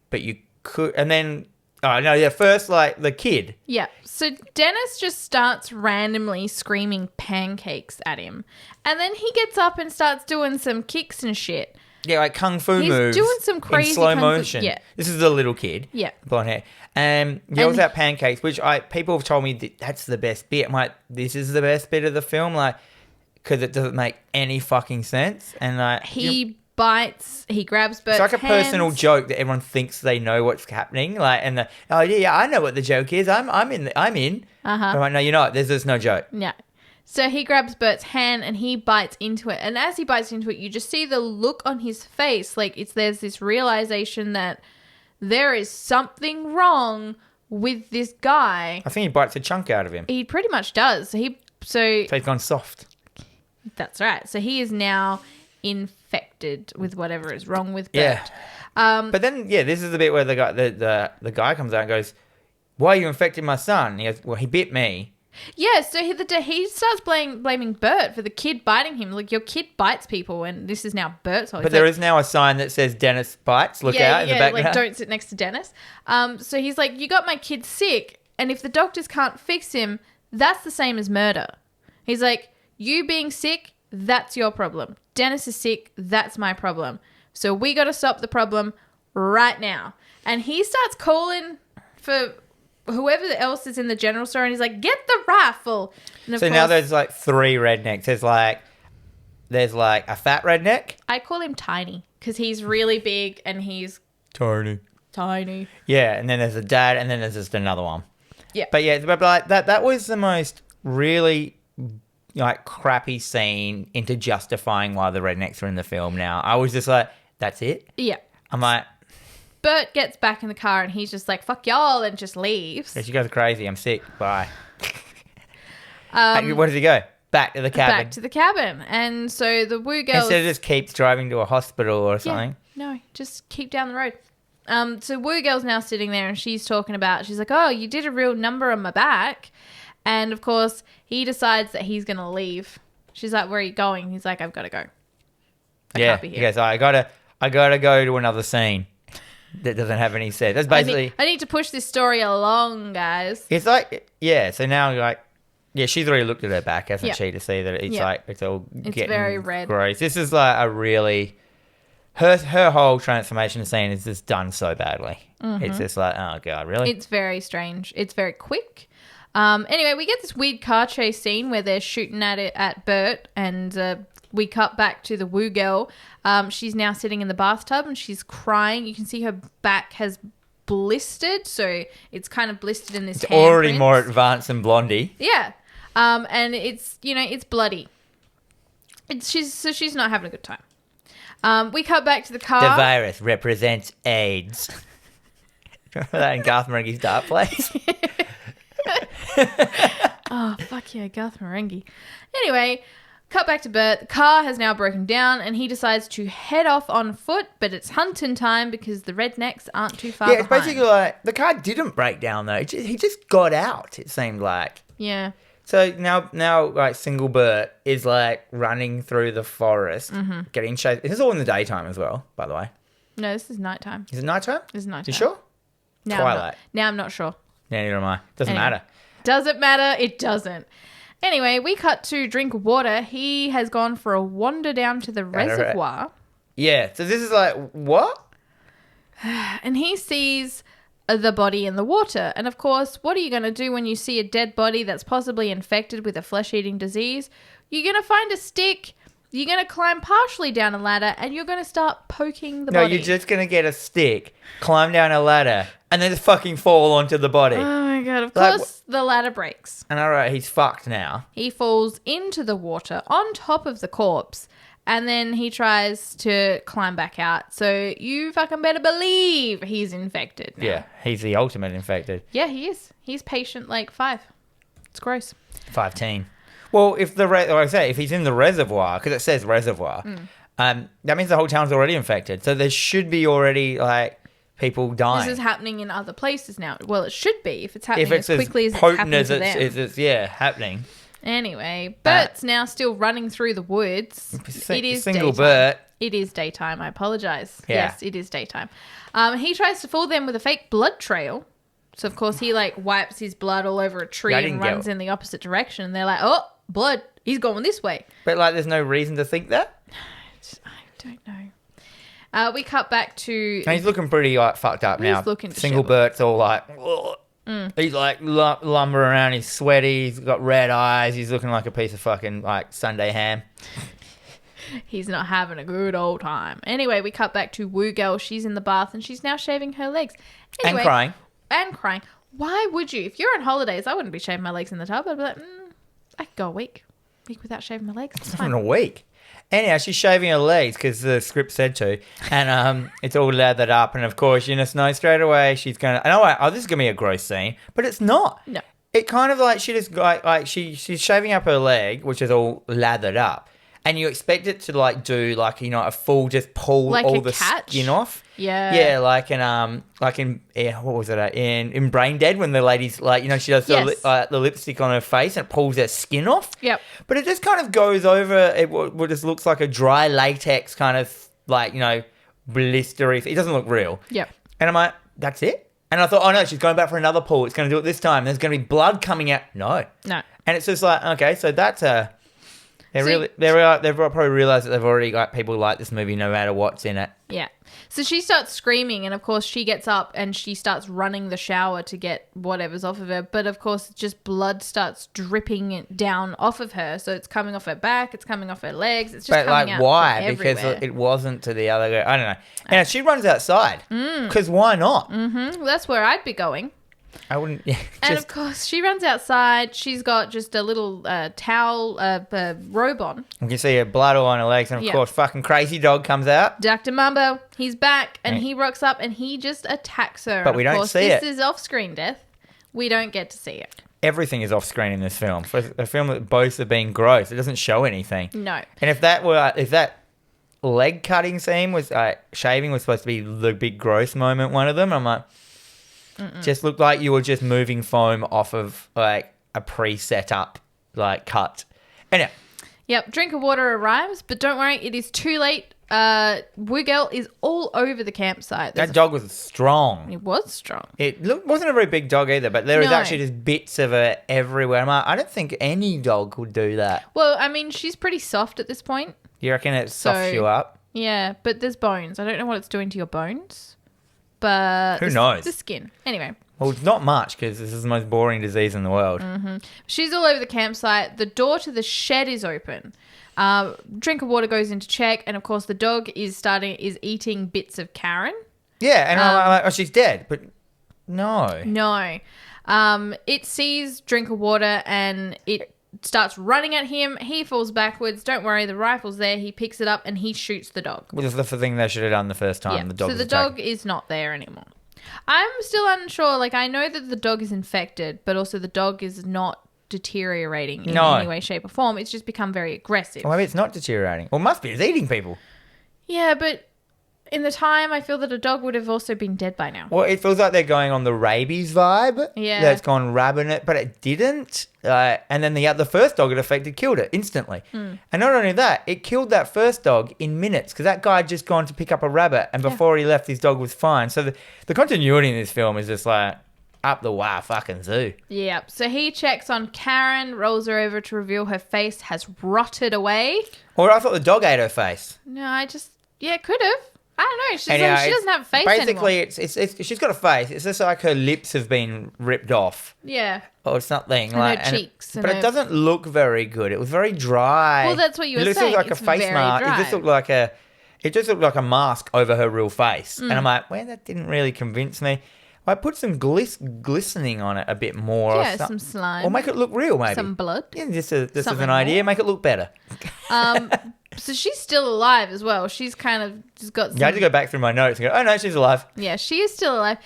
but you could, and then first like the kid.
Yeah. So Dennis just starts randomly screaming pancakes at him, and then he gets up and starts doing some kicks and shit.
Yeah, like kung fu moves.
He's doing some crazy
in slow motion.
Yeah.
This is a little kid.
Yeah.
Blonde hair. Yells out pancakes, which people have told me that's the best bit. I'm like, this is the best bit of the film, like, because it doesn't make any fucking sense. And like
he bites, he grabs Bert's
It's like a
hands.
personal joke that everyone thinks they know what's happening. Like, and I know what the joke is. I'm in. I'm like, no, you're not. There's just no joke.
Yeah. So he grabs Bert's hand and he bites into it. And as he bites into it, you just see the look on his face. Like there's this realization that there is something wrong with this guy.
I think he bites a chunk out of him.
He pretty much does. So
he's gone soft.
That's right. So he is now infected with whatever is wrong with Bert.
Yeah. But then, this is the bit where the guy comes out and goes, "Why are you infecting my son?" And he goes, "Well, he bit me."
Yeah, so he starts blaming Bert for the kid biting him. Like, your kid bites people, and this is now Bert's fault.
But there is now a sign that says Dennis bites. Look out in the background.
Like, don't sit next to Dennis. So he's like, you got my kid sick, and if the doctors can't fix him, that's the same as murder. He's like, you being sick, that's your problem. Dennis is sick, that's my problem. So we got to stop the problem right now. And he starts calling for whoever else is in the general store, and he's like, get the rifle. And
so now there's like 3 rednecks. There's like a fat redneck.
I call him Tiny because he's really big and he's
tiny.
Yeah,
and then there's a dad, and then there's just another one.
Yeah.
But like that was the most really like crappy scene into justifying why the rednecks are in the film now. I was just like, that's it?
Yeah.
I'm like,
Bert gets back in the car and he's just like, fuck y'all, and just leaves.
yeah, you guys are crazy. I'm sick. Bye. Where does he go? Back to the cabin.
Back to the cabin. And so the woo girl...
Instead of just keeps driving to a hospital or something.
Yeah, no, just keep down the road. So woo girl's now sitting there and she's like, oh, you did a real number on my back. And, of course, he decides that he's going to leave. She's like, where are you going? He's like, I've got to go. I can't be here.
He goes, I gotta go to another scene that doesn't have any set. That's basically...
I need to push this story along, guys.
It's like, so now you're like, she's already looked at her back, hasn't she, to see that it's like, it's all getting
very red.
gross. This is like a really... Her whole transformation scene is just done so badly. Mm-hmm. It's just like, oh, God, really?
It's very strange. It's very quick. Anyway, we get this weird car chase scene where they're shooting at Bert, and we cut back to the woo girl. She's now sitting in the bathtub and she's crying. You can see her back has blistered, so it's kind of blistered in this.
It's already more advanced than Blondie.
Yeah, and it's it's bloody. She's not having a good time. We cut back to the car.
The virus represents AIDS. Remember that in Garth Marenghi's Dark Place?
Oh, fuck yeah, Garth Marenghi. Anyway, Cut back to Bert. The car has now broken down and he decides to head off on foot, but it's hunting time because the rednecks aren't too far
It's
behind.
basically like the car didn't break down though. He just got out, it seemed like.
Yeah.
So now like single Bert is like running through the forest, getting chased. This is all in the daytime as well, by the way.
No, this is nighttime.
Is it nighttime?
This is nighttime.
You sure?
Now
Twilight.
Now I'm not sure.
Yeah, neither am I. Doesn't
Anyway.
matter.
Does it matter? It doesn't. Anyway, we cut to drink water. He has gone for a wander down to the reservoir.
Yeah. So this is like what?
And he sees the body in the water. And of course, what are you going to do when you see a dead body that's possibly infected with a flesh-eating disease? You're going to find a stick, you're going to climb partially down a ladder, and you're going to start poking the
No,
body.
you're just going to get a stick, climb down a ladder, and then just fucking fall onto the body.
Oh my God, of
Like,
course the ladder breaks.
And all right, he's fucked now.
He falls into the water on top of the corpse. And then he tries to climb back out. So you fucking better believe he's infected now.
Yeah, he's the ultimate infected.
Yeah, he is. He's patient like 5. It's gross.
15. Well, if like I say, if he's in the reservoir, because it says reservoir, that means the whole town's already infected. So there should be already like people dying.
This is happening in other places now. Well, it should be if it's happening
if it's
as quickly as it's
potent
happening
as
to them.
it's happening.
Anyway, Bert's now still running through the woods. It is
single
daytime.
Bert.
It is daytime. I apologize.
Yeah.
Yes, it is daytime. He tries to fool them with a fake blood trail. So, of course, he, like, wipes his blood all over a tree
Yeah, I
and
didn't get
runs
it.
in the opposite direction. And they're like, oh, blood. He's going this way.
But like, there's no reason to think that.
I don't know. We cut back to...
And he's looking pretty like fucked up now.
looking
Single
disheveled.
Bert's all like, he's like lumbering around. He's sweaty. He's got red eyes. He's looking like a piece of fucking like Sunday ham.
He's not having a good old time. Anyway, we cut back to Woo Girl. She's in the bath and she's now shaving her legs. Anyway,
And crying.
Why would you? If you're on holidays, I wouldn't be shaving my legs in the tub. I'd be like, I could go a week without shaving my legs. It's
In
fine.
a week. Anyhow, she's shaving her legs because the script said to, and it's all lathered up. And of course, you know straight away she's gonna. And this is gonna be a gross scene, but it's not.
No.
It kind of like she just like she's shaving up her leg, which is all lathered up, and you expect it to like do like a full just pull
Like
all
a
the
catch?
skin off.
Yeah.
Yeah, like in what was it in Brain Dead when the lady's like she does
Yes.
the lipstick on her face and it pulls her skin off.
Yep.
But it just kind of goes over it. What just looks like a dry latex kind of like blistery. It doesn't look real.
Yep.
And I'm like, that's it. And I thought, oh no, she's going back for another pull. It's going to do it this time. There's going to be blood coming out. No. And it's just like, okay, so that's a. They've probably realised that they've already got people like this movie no matter what's in it.
Yeah. So she starts screaming, and of course she gets up and she starts running the shower to get whatever's off of her. But of course, just blood starts dripping down off of her. So it's coming off her back, it's coming off her legs. It's just coming out
why?
from
Because
everywhere.
it wasn't to the other guy. I don't know. And she runs outside because why not?
Well, that's where I'd be going.
I wouldn't. Yeah,
And of course, she runs outside. She's got just a little towel robe on.
you can see her blood all on her legs, and of
Yeah.
course, fucking crazy dog comes out.
Dr. Mumbo, he's back, and
Right.
he rocks up, and he just attacks her.
But
And
we
of
don't
course,
see
this
it.
is off-screen death. We don't get to see it.
Everything is off screen in this film. For a film that boasts of being gross, it doesn't show anything.
No.
And if that leg cutting scene was shaving was supposed to be the big gross moment, one of them, I'm like, just looked like you were just moving foam off of like a pre-set up like cut. Anyway,
Yep, drink of water arrives, but don't worry, it is too late. Wiggle is all over the campsite.
that dog was strong.
It was strong.
It wasn't a very big dog either, but there was
No.
actually just bits of it everywhere. I'm like, I don't think any dog would do that.
Well, I mean, she's pretty soft at this point.
You reckon it softs
So-
you up?
Yeah, but there's bones. I don't know what it's doing to your bones, but
Who knows?
The skin. Anyway,
Well, it's not much because this is the most boring disease in the world.
she's all over the campsite. The door to the shed is open. Drink of water goes into check, and of course, the dog is eating bits of Karen.
Yeah, and I'm like, oh, she's dead. But no.
No. It sees drink of water and it starts running at him. He falls backwards. Don't worry, the rifle's there. He picks it up and he shoots the dog.
Which is the thing they should have done the first time.
Yeah.
The dog
So
was
the
attacked.
dog is not there anymore. I'm still unsure. Like, I know that the dog is infected, but also the dog is not deteriorating in
No.
any way, shape, or form. It's just become very aggressive.
Well, maybe it's not deteriorating. Well, it must be. It's eating people.
Yeah, but in the time, I feel that a dog would have also been dead by now.
Well, it feels like they're going on the rabies vibe.
Yeah.
That's gone rabbing it, but it didn't. And then the first dog it affected killed it instantly. And not only that, it killed that first dog in minutes because that guy had just gone to pick up a rabbit and before he left, his dog was fine. So the continuity in this film is just like up the wire fucking zoo.
Yeah. So he checks on Karen, rolls her over to reveal her face has rotted away.
Or I thought the dog ate her face.
No, it could have. I don't know. She
Anyhow,
doesn't have a face
basically,
anymore.
it's she's got a face. It's just like her lips have been ripped off.
Yeah.
Or something.
And
like,
her cheeks.
But it doesn't look very good. It was very dry.
Well, that's what you were
It just
saying.
looked like
It's
a face
very
mask.
dry.
It just looked like a mask over her real face. And I'm like, well, that didn't really convince me. I put some glistening on it a bit more.
Yeah, some slime.
Or make it look real, maybe.
Some blood.
Yeah, this is
Something
an idea.
more.
Make it look better.
So she's still alive as well. She's kind of just got some...
Yeah, I had to go back through my notes and go, oh, no, she's alive.
Yeah, she is still alive.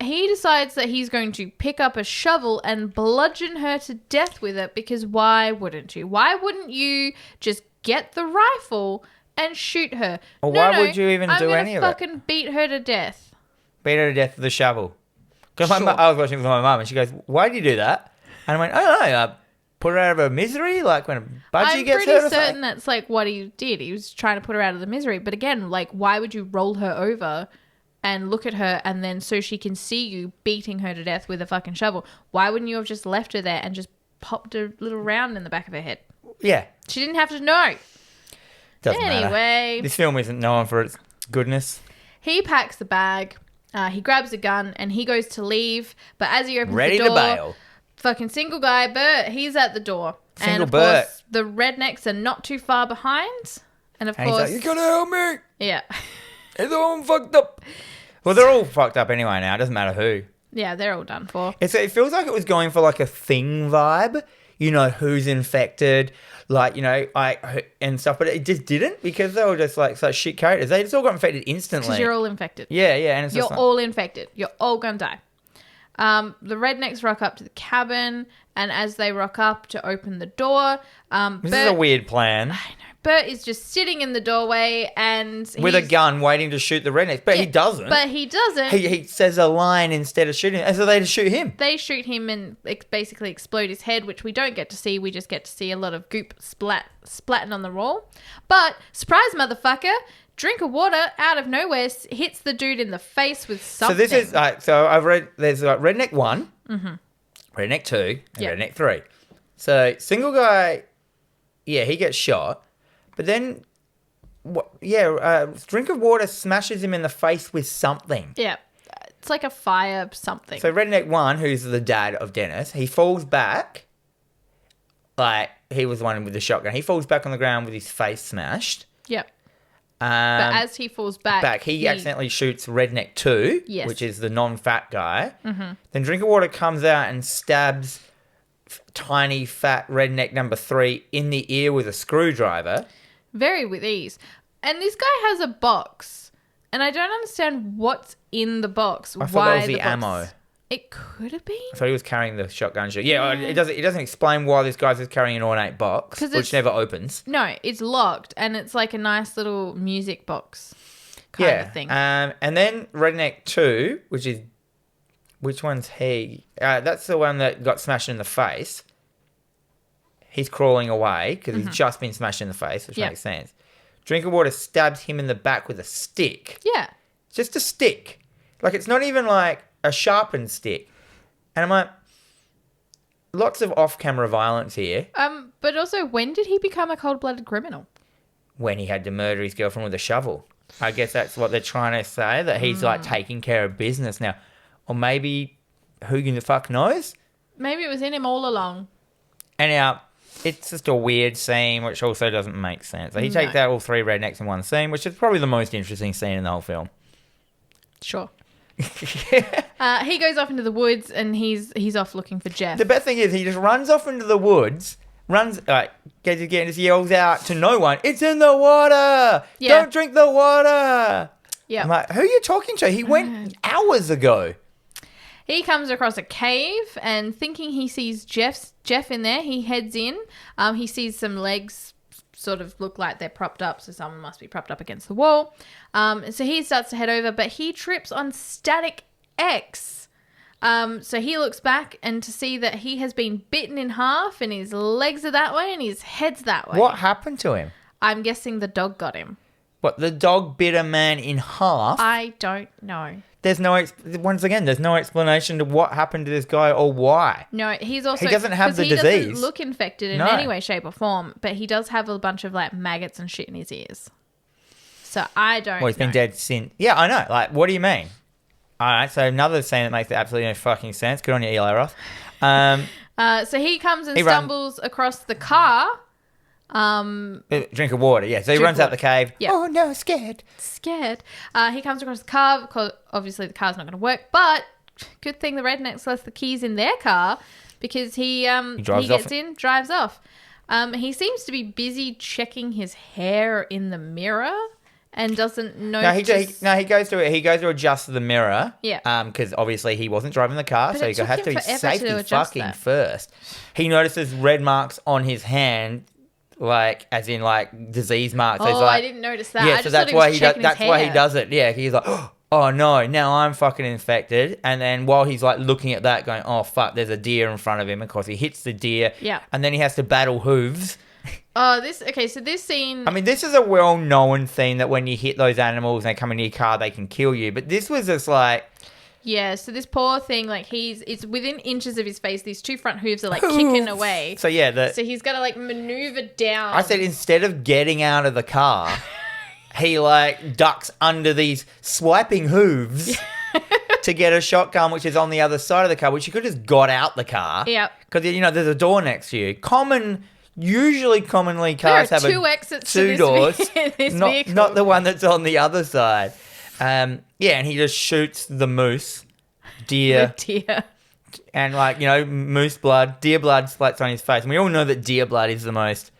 He decides that he's going to pick up a shovel and bludgeon her to death with it because why wouldn't you? Why wouldn't you just get the rifle and shoot her?
Or why would you even do any of it?
I'm going to fucking beat her to death.
Beat her to death with a shovel. Because
Sure.
I was watching it with my mum and she goes, why do you do that? And I went, I don't know, put her out of her misery, like when a budgie gets hurt or
I'm pretty
something.
certain that's like what he did. He was trying to put her out of the misery. But again, like, why would you roll her over and look at her and then so she can see you beating her to death with a fucking shovel? Why wouldn't you have just left her there and just popped a little round in the back of her head?
Yeah.
She didn't have to know.
Doesn't matter.
Anyway,
This film isn't known for its goodness.
he packs the bag. He grabs a gun and he goes to leave. But as he opens
Ready
the door,
to bail.
fucking single guy, Bert, he's at the door.
Single
and of
Bert.
course, the rednecks are not too far behind. And of
And he's
course,
like, you gotta help me.
yeah.
It's all fucked up. Well, they're all fucked up anyway now. It doesn't matter who.
Yeah, they're all done for.
It feels like it was going for like a Thing vibe. You know, who's infected, like, you know, and stuff. But it just didn't because they were just like such shit characters. They just all got infected instantly.
Because you're all infected.
Yeah. And it's
You're
just like,
all infected. You're all gonna die. The rednecks rock up to the cabin, and as they rock up to open the door,
this is a weird plan.
Bert is just sitting in the doorway and
With a
he's-
gun waiting to shoot the rednecks. But he doesn't.
But he doesn't.
He says a line instead of shooting. And so they just shoot him.
They shoot him and basically explode his head, which we don't get to see. We just get to see a lot of goop splatting on the wall. But, surprise motherfucker, drink of water out of nowhere hits the dude in the face with something.
So this is, so I've read, there's Redneck 1, Redneck 2, and
Yep.
Redneck 3. So single guy, yeah, he gets shot. But then, drink of water smashes him in the face with something.
Yeah. It's like a fire something.
So Redneck 1, who's the dad of Dennis, he falls back. Like, he was the one with the shotgun. He falls back on the ground with his face smashed.
Yep. But as he falls back...
he accidentally shoots Redneck 2,
Yes.
which is the non-fat guy. Mm-hmm. Then Drink of Water comes out and stabs tiny, fat Redneck number 3 in the ear with a screwdriver.
Very with ease. And this guy has a box. And I don't understand what's in the box.
I thought that was the
box-
ammo.
It could have been.
I thought he was carrying the shotgun shot. Yeah, it doesn't explain why this guy's just carrying an ornate box,
'Cause
which
it's-
never opens.
No, it's locked. And it's like a nice little music box kind of thing.
And then Redneck 2, which one's he? That's the one that got smashed in the face. He's crawling away because he's just been smashed in the face, which
Yep.
makes sense. Drink of Water stabs him in the back with a stick.
Yeah.
Just a stick. Like, it's not even like a sharpened stick. And I'm like, lots of off-camera violence here
But also, when did he become a cold-blooded criminal?
when he had to murder his girlfriend with a shovel. I guess that's what they're trying to say, that he's like taking care of business now. Or maybe, who the fuck knows?
Maybe it was in him all along.
Anyhow, it's just a weird scene, which also doesn't make sense. So he takes out all 3 rednecks in one scene, which is probably the most interesting scene in the whole film.
Sure. He goes off into the woods and he's off looking for Jeff.
The best thing is he just runs off into the woods, just yells out to no one, "It's in the water!
Yeah.
Don't drink the water!"
Yeah.
I'm like, who are you talking to? He went hours ago.
He comes across a cave and thinking he sees Jeff in there, he heads in. He sees some legs sort of look like they're propped up, so someone must be propped up against the wall. So he starts to head over, but he trips on Static X. So he looks back and to see that he has been bitten in half and his legs are that way and his head's that way.
What happened to him?
I'm guessing the dog got him.
What, the dog bit a man in half?
I don't know.
There's no explanation to what happened to this guy or why.
No, he's also...
He doesn't have the disease.
He doesn't look infected in any way, shape or form, but he does have a bunch of like maggots and shit in his ears. So I don't know.
Well, he's been dead since... Yeah, I know. Like, what do you mean? All right, so another scene that makes absolutely no fucking sense. Good on you, Eli Roth.
So he comes and stumbles across the car.
Drink of water, yeah. So he runs out the cave.
Yeah.
Oh, no, scared.
He comes across the car. Because obviously, the car's not going to work. But good thing the rednecks left the keys in their car because he gets in, drives off. He seems to be busy checking his hair in the mirror and doesn't notice.
He goes to adjust the mirror.
Yeah.
Because obviously he wasn't driving the car,
But
so
it
he has
took
to
him
be
forever
safety
to adjust
fucking
that.
first. He notices red marks on his hand. Like, as in, like, disease marks. So he's like,
I didn't notice that.
Yeah,
I
so
just
that's
thought
why
he was checking his
that's why he
hair.
does it. Yeah, he's like, oh no, now I'm fucking infected. And then while he's like looking at that, going, oh fuck, there's a deer in front of him. Of course, he hits the deer.
Yeah.
And then he has to battle hooves.
So this scene...
I mean, this is a well-known thing that when you hit those animals and they come into your car, they can kill you. But this was just like...
Yeah, so this poor thing, like it's within inches of his face. These two front hooves are like kicking away.
So yeah,
so he's got to like maneuver down.
I said instead of getting out of the car, he like ducks under these swiping hooves to get a shotgun, which is on the other side of the car, which you could have just got out the car.
Yep.
Because there's a door next to you. Commonly cars
there are
have
two exits
two
to
doors,
this
not
vehicle.
not the one that's on the other side. And he just shoots the moose, deer, and moose blood, deer blood splats on his face. And we all know that deer blood is the most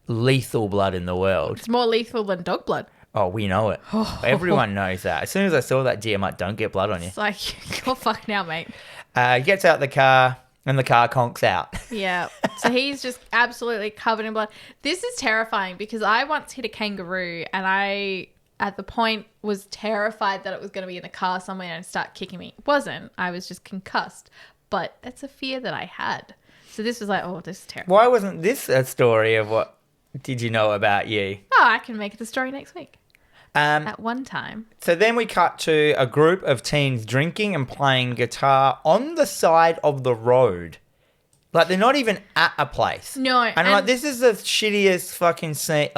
lethal blood in the world.
It's more lethal than dog blood.
Oh, we know it. Everyone knows that. As soon as I saw that deer, I'm like, don't get blood on you.
It's like, you're fucked now, mate.
He gets out the car and the car conks out.
Yeah. So he's just absolutely covered in blood. This is terrifying because I once hit a kangaroo and I... at the point was terrified that it was going to be in the car somewhere and start kicking me. It wasn't. I was just concussed. But that's a fear that I had. So this was like, oh, this is terrible.
Why wasn't this a story of what did you know about you?
Oh, I can make it a story next week. At one time.
So then we cut to a group of teens drinking and playing guitar on the side of the road. Like, they're not even at a place.
No.
And I'm like, this is the shittiest fucking scene,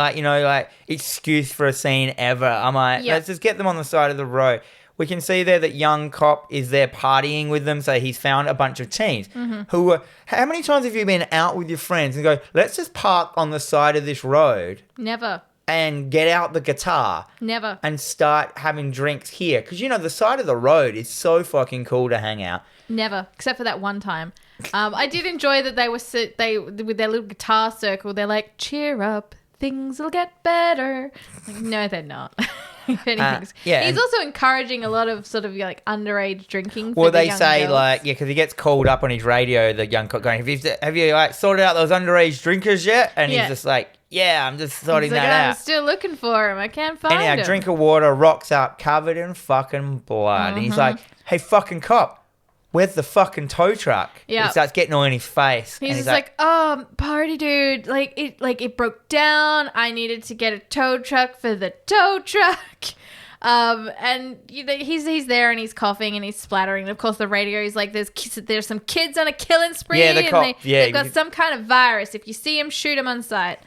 excuse for a scene ever. I'm like, let's just get them on the side of the road. We can see there that young cop is there partying with them. So he's found a bunch of teens who were, how many times have you been out with your friends and go, let's just park on the side of this road?
Never.
And get out the guitar.
Never.
And start having drinks here. Because, the side of the road is so fucking cool to hang out.
Never. Except for that one time. I did enjoy that they with their little guitar circle, they're like, cheer up, things will get better. Like, no, they're not. If anything. He's also encouraging a lot of sort of like underage drinking.
Well, they
young
say
girls.
because he gets called up on his radio, the young cop going, have you like sorted out those underage drinkers yet? And he's just like, yeah, I'm just sorting that out.
I'm still looking for him. I can't find him.
Anyhow, drink of water, rocks up, covered in fucking blood. And he's like, hey, fucking cop, where's the fucking tow truck?
Yeah.
He starts getting all in his face.
He's just like, party dude, it broke down. I needed to get a tow truck for the tow truck. And he's there and he's coughing and he's splattering. And of course, the radio is like, there's some kids on a killing spree.
Yeah, the cop.
They've got some kind of virus. If you see him, shoot him on sight.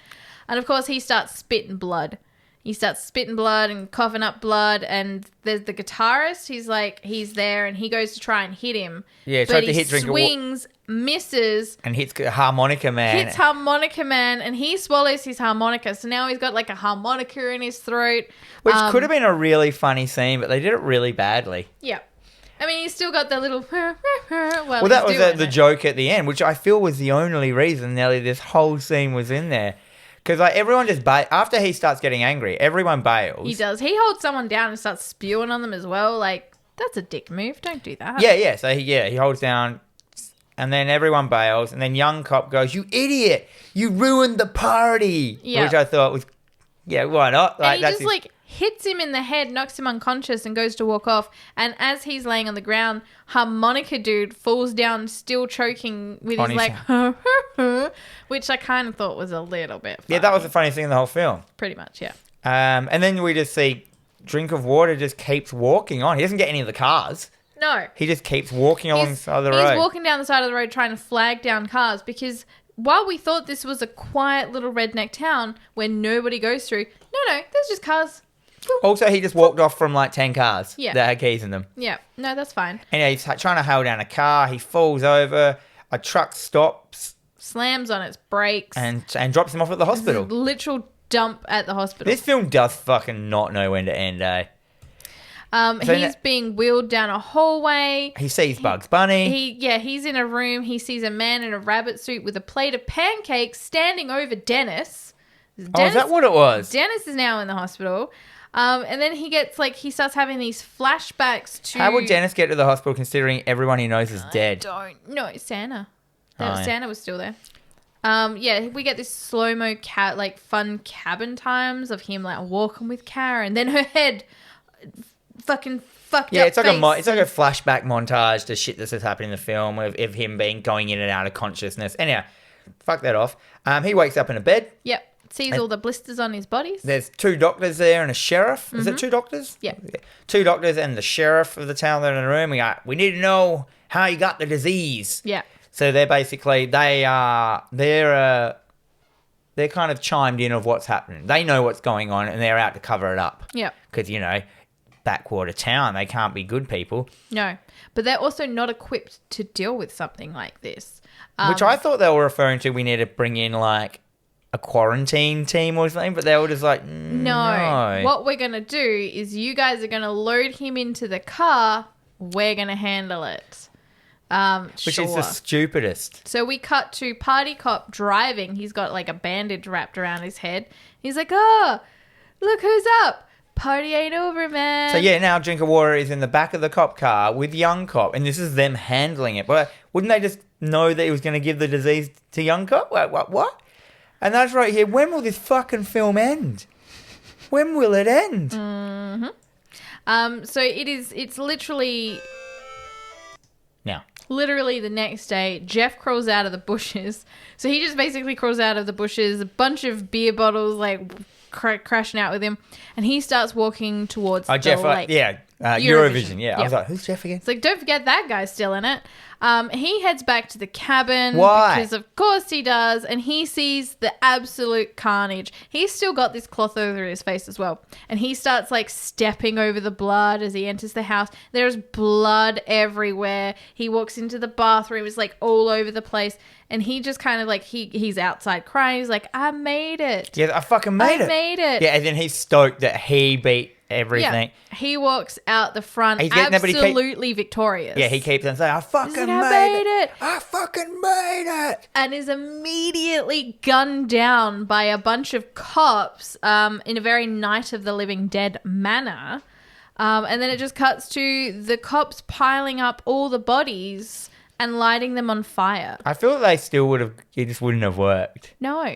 And of course, he starts spitting blood. He starts spitting blood and coughing up blood. And there's the guitarist. He's there and he goes to try and hit him.
Yeah,
but he swings, misses.
And hits Harmonica Man.
Hits Harmonica Man and he swallows his harmonica. So now he's got like a harmonica in his throat.
Which could have been a really funny scene, but they did it really badly.
Yeah. I mean, he's still got that little...
Well, that was the joke at the end, which I feel was the only reason nearly this whole scene was in there. Because everyone just after he starts getting angry, everyone bails.
He does. He holds someone down and starts spewing on them as well. Like, That's a dick move. Don't do that.
Yeah. So he holds down, and then everyone bails, and then young cop goes, "You idiot! You ruined the party."
Yeah.
Which I thought was, yeah, why not?
And he just hits him in the head, knocks him unconscious, and goes to walk off. And as he's laying on the ground, harmonica dude falls down, still choking with his which I kind of thought was a little bit funny.
Yeah, that was the funniest thing in the whole film.
Pretty much, yeah.
And then we just see Drink of Water just keeps walking on. He doesn't get any of the cars.
No.
He just keeps walking alongside the road.
He's walking down the side of the road trying to flag down cars because while we thought this was a quiet little redneck town where nobody goes through, no, there's just cars.
Also, he just walked off from 10 cars that had keys in them.
Yeah, no, that's fine.
And he's trying to hail down a car. He falls over. A truck stops.
Slams on its brakes.
And drops him off at the hospital.
Literal dump at the hospital.
This film does fucking not know when to end, eh?
He's being wheeled down a hallway.
He sees Bugs Bunny.
He's in a room. He sees a man in a rabbit suit with a plate of pancakes standing over Dennis.
Is that what it was?
Dennis is now in the hospital. And then he gets he starts having these flashbacks to...
How would Dennis get to the hospital considering everyone he knows is dead?
No, Santa. Santa was still there. We get this slow-mo fun cabin times of him walking with Karen. Then her head fucking fucked up
it's like a flashback montage to shit that's happening in the film of him going in and out of consciousness. Anyhow, fuck that off. He wakes up in a bed.
Yep. Sees all the blisters on his bodies.
There's 2 doctors there and a sheriff. Is it 2 doctors?
Yeah.
2 doctors and the sheriff of the town that are in the room. We need to know how you got the disease.
Yeah.
So they're basically they're kind of chimed in of what's happening. They know what's going on and they're out to cover it up.
Yeah.
Because backwater town, they can't be good people.
No, but they're also not equipped to deal with something like this.
Which I thought they were referring to. We need to bring in a quarantine team or something, but they were just no.
What we're going to do is you guys are going to load him into the car. We're going to handle it.
Which is the stupidest.
So we cut to Party Cop driving. He's got a bandage wrapped around his head. He's like, oh, look who's up. Party ain't over, man.
So now Drink of Water is in the back of the cop car with young cop, and this is them handling it. But wouldn't they just know that he was going to give the disease to young cop? What? And that's right here. When will this fucking film end? When will it end?
Mm-hmm. So it's literally...
Now.
Literally the next day, Jeff crawls out of the bushes. So he just basically crawls out of the bushes, a bunch of beer bottles crashing out with him, and he starts walking towards
Jeff,
lake.
Eurovision. Yeah. I was like, who's Jeff again?
It's don't forget that guy's still in it. He heads back to the cabin.
Why?
Because of course he does, and he sees the absolute carnage. He's still got this cloth over his face as well, and he starts stepping over the blood as he enters the house. There's blood everywhere. He walks into the bathroom. It's all over the place, and he just kind of he's outside crying. He's like, I made it.
Yeah, I fucking made it.
I made it.
Yeah, and then he's stoked that he beat everything.
Yeah. He walks out the front absolutely victorious.
Yeah, he keeps on saying, I fucking made it. I fucking made it.
And is immediately gunned down by a bunch of cops in a very Night of the Living Dead manner. And then it just cuts to the cops piling up all the bodies and lighting them on fire.
I feel they still would have, it just wouldn't have worked.
No.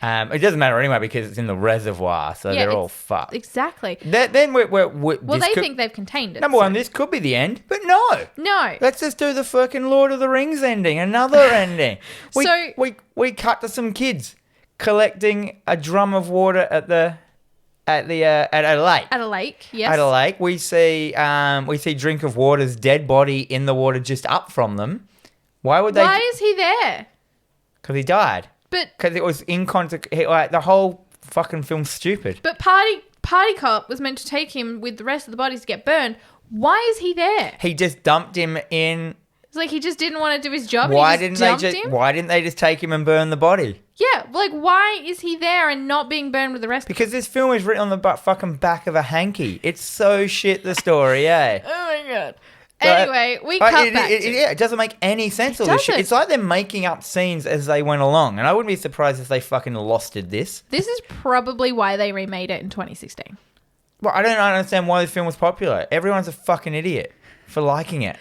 It doesn't matter anyway because it's in the reservoir, so they're all fucked.
Exactly.
Then
they think they've contained it.
Number one, this could be the end, but no.
No.
Let's just do the fucking Lord of the Rings ending, another ending. We cut to some kids collecting a drum of water at a lake.
At a lake, yes.
At a lake, we see Drink of Water's dead body in the water just up from them. Why is
he there?
Because he died. Because it was the whole fucking film's stupid.
But Party Cop was meant to take him with the rest of the bodies to get burned. Why is he there?
He just dumped him in.
It's he just didn't want to do his job.
Why didn't they just take him and burn the body?
Yeah, why is he there and not being burned with the rest?
Because this film is written on the fucking back of a hanky. It's so shit, the story, eh?
Oh my god. Anyway, we cut back.
It doesn't make any sense. All this shit. It's like they're making up scenes as they went along, and I wouldn't be surprised if they fucking losted this.
This is probably why they remade it in 2016.
Well, I don't understand why this film was popular. Everyone's a fucking idiot for liking it.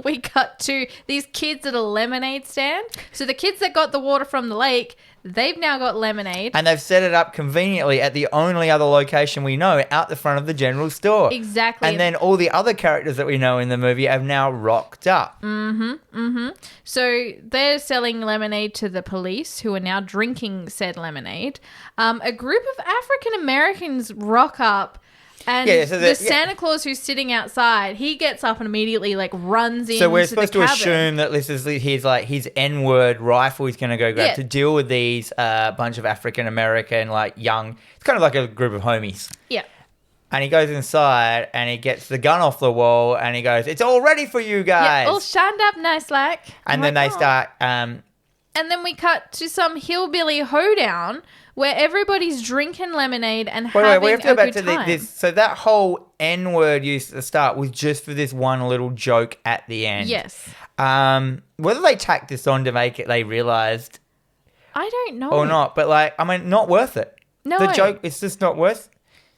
We cut to these kids at a lemonade stand. So the kids that got the water from the lake, they've now got lemonade.
And they've set it up conveniently at the only other location we know, out the front of the general store.
Exactly.
And then all the other characters that we know in the movie have now rocked up.
So they're selling lemonade to the police, who are now drinking said lemonade. A group of African Americans rock up. And the Santa Claus who's sitting outside, he gets up and immediately runs in.
So we're supposed to assume that this is his N-word rifle he's going to go grab to deal with these bunch of African American young. It's kind of like a group of homies.
Yeah.
And he goes inside and he gets the gun off the wall and he goes, "It's all ready for you guys."
Yeah, all shined up nice like.
And then they start.
And then we cut to some hillbilly hoedown where everybody's drinking lemonade and having
we have to go back
good
to
time.
this. So that whole N-word used at the start was just for this one little joke at the end.
Yes.
Whether they tacked this on to make it, they realised,
I don't know.
or not. But not worth it.
No.
The joke, it's just not worth.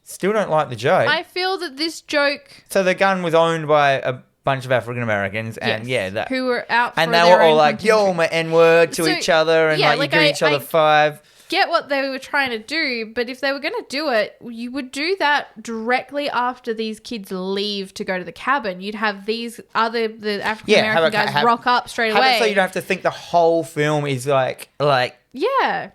Still don't like the joke.
I feel that this joke.
So the gun was owned by a bunch of African Americans, and
who were out for
and they
their
were all
own
like,
hunting
"Yo,
trip.
my N-word" to each other, and you give each other five.
Get what they were trying to do, but if they were going to do it, you would do that directly after these kids leave to go to the cabin. You'd have the African American guys rock up straight away.
Have it so you don't have to think the whole film is like.
Yeah.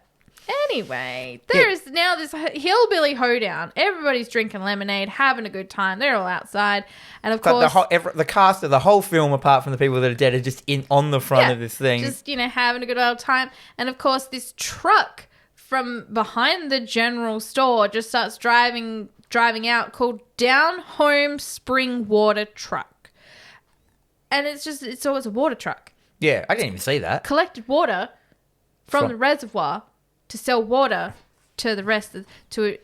Anyway, there is now this hillbilly hoedown. Everybody's drinking lemonade, having a good time. They're all outside, and of course,
the cast of the whole film, apart from the people that are dead, are just on the front of this thing,
just having a good old time. And of course, this truck from behind the general store just starts driving out, called Down Home Spring Water Truck, and it's a water truck.
Yeah, I didn't even see that.
Collected water from the reservoir to sell water to the rest of it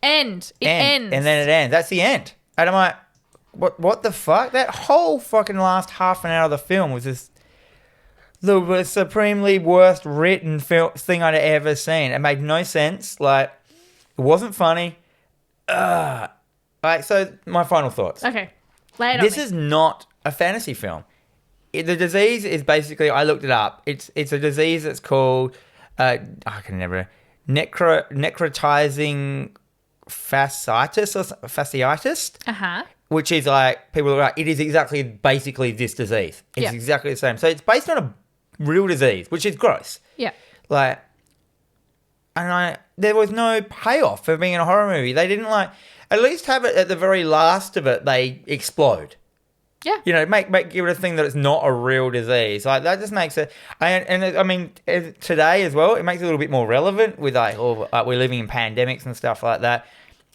ends.
And then it ends. That's the end. And I'm like, what the fuck? That whole fucking last half an hour of the film was just the supremely worst written thing I'd ever seen. It made no sense. It wasn't funny. So my final thoughts.
Okay, lay it on me.
This is not a fantasy film. The disease is basically, I looked it up. It's a disease that's called necrotizing fasciitis, which is people are like, it is basically this disease. It's exactly the same. So it's based on a real disease, which is gross.
Yeah.
There was no payoff for being in a horror movie. They didn't at least have it at the very last of it, they explode.
Yeah.
Give it a thing that it's not a real disease. That just makes it... today as well, it makes it a little bit more relevant with, we're living in pandemics and stuff like that.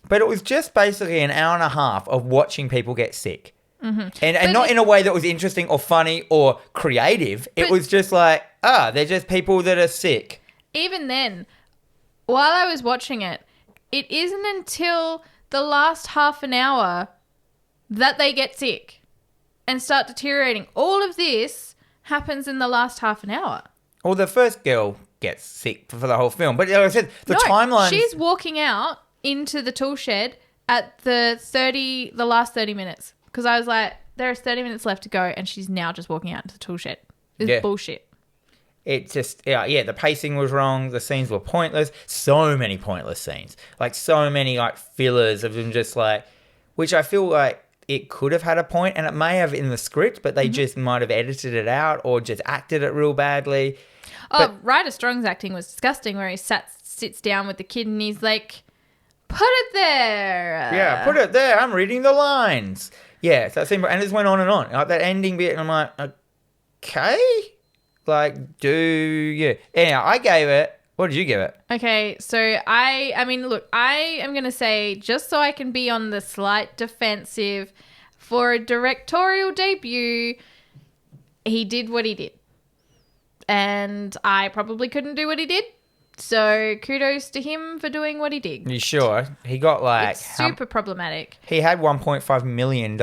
But it was just basically an hour and a half of watching people get sick. Mm-hmm. And not in a way that was interesting or funny or creative. It was just they're just people that are sick.
Even then, while I was watching it, it isn't until the last half an hour that they get sick and start deteriorating. All of this happens in the last half an hour.
Well, the first girl gets sick for the whole film. But like I said, timeline...
She's walking out into the tool shed at the last 30 minutes. Because I was like, there's 30 minutes left to go, and she's now just walking out into the tool shed. It's bullshit.
It just... the pacing was wrong. The scenes were pointless. So many pointless scenes. So many, fillers of them just, which I feel like it could have had a point, and it may have in the script, but they just might have edited it out or just acted it real badly.
Ryder Strong's acting was disgusting, where he sits down with the kid and he's like, put it there.
Yeah, put it there. I'm reading the lines. Yeah, so that seemed, and it just went on and on. That ending bit, and I'm like, okay? Anyhow, I gave it... What did you give it?
Okay, so I am going to say, just so I can be on the slight defensive, for a directorial debut, he did what he did. And I probably couldn't do what he did. So kudos to him for doing what he did.
You sure? He got
it's super problematic.
He had $1.5 million.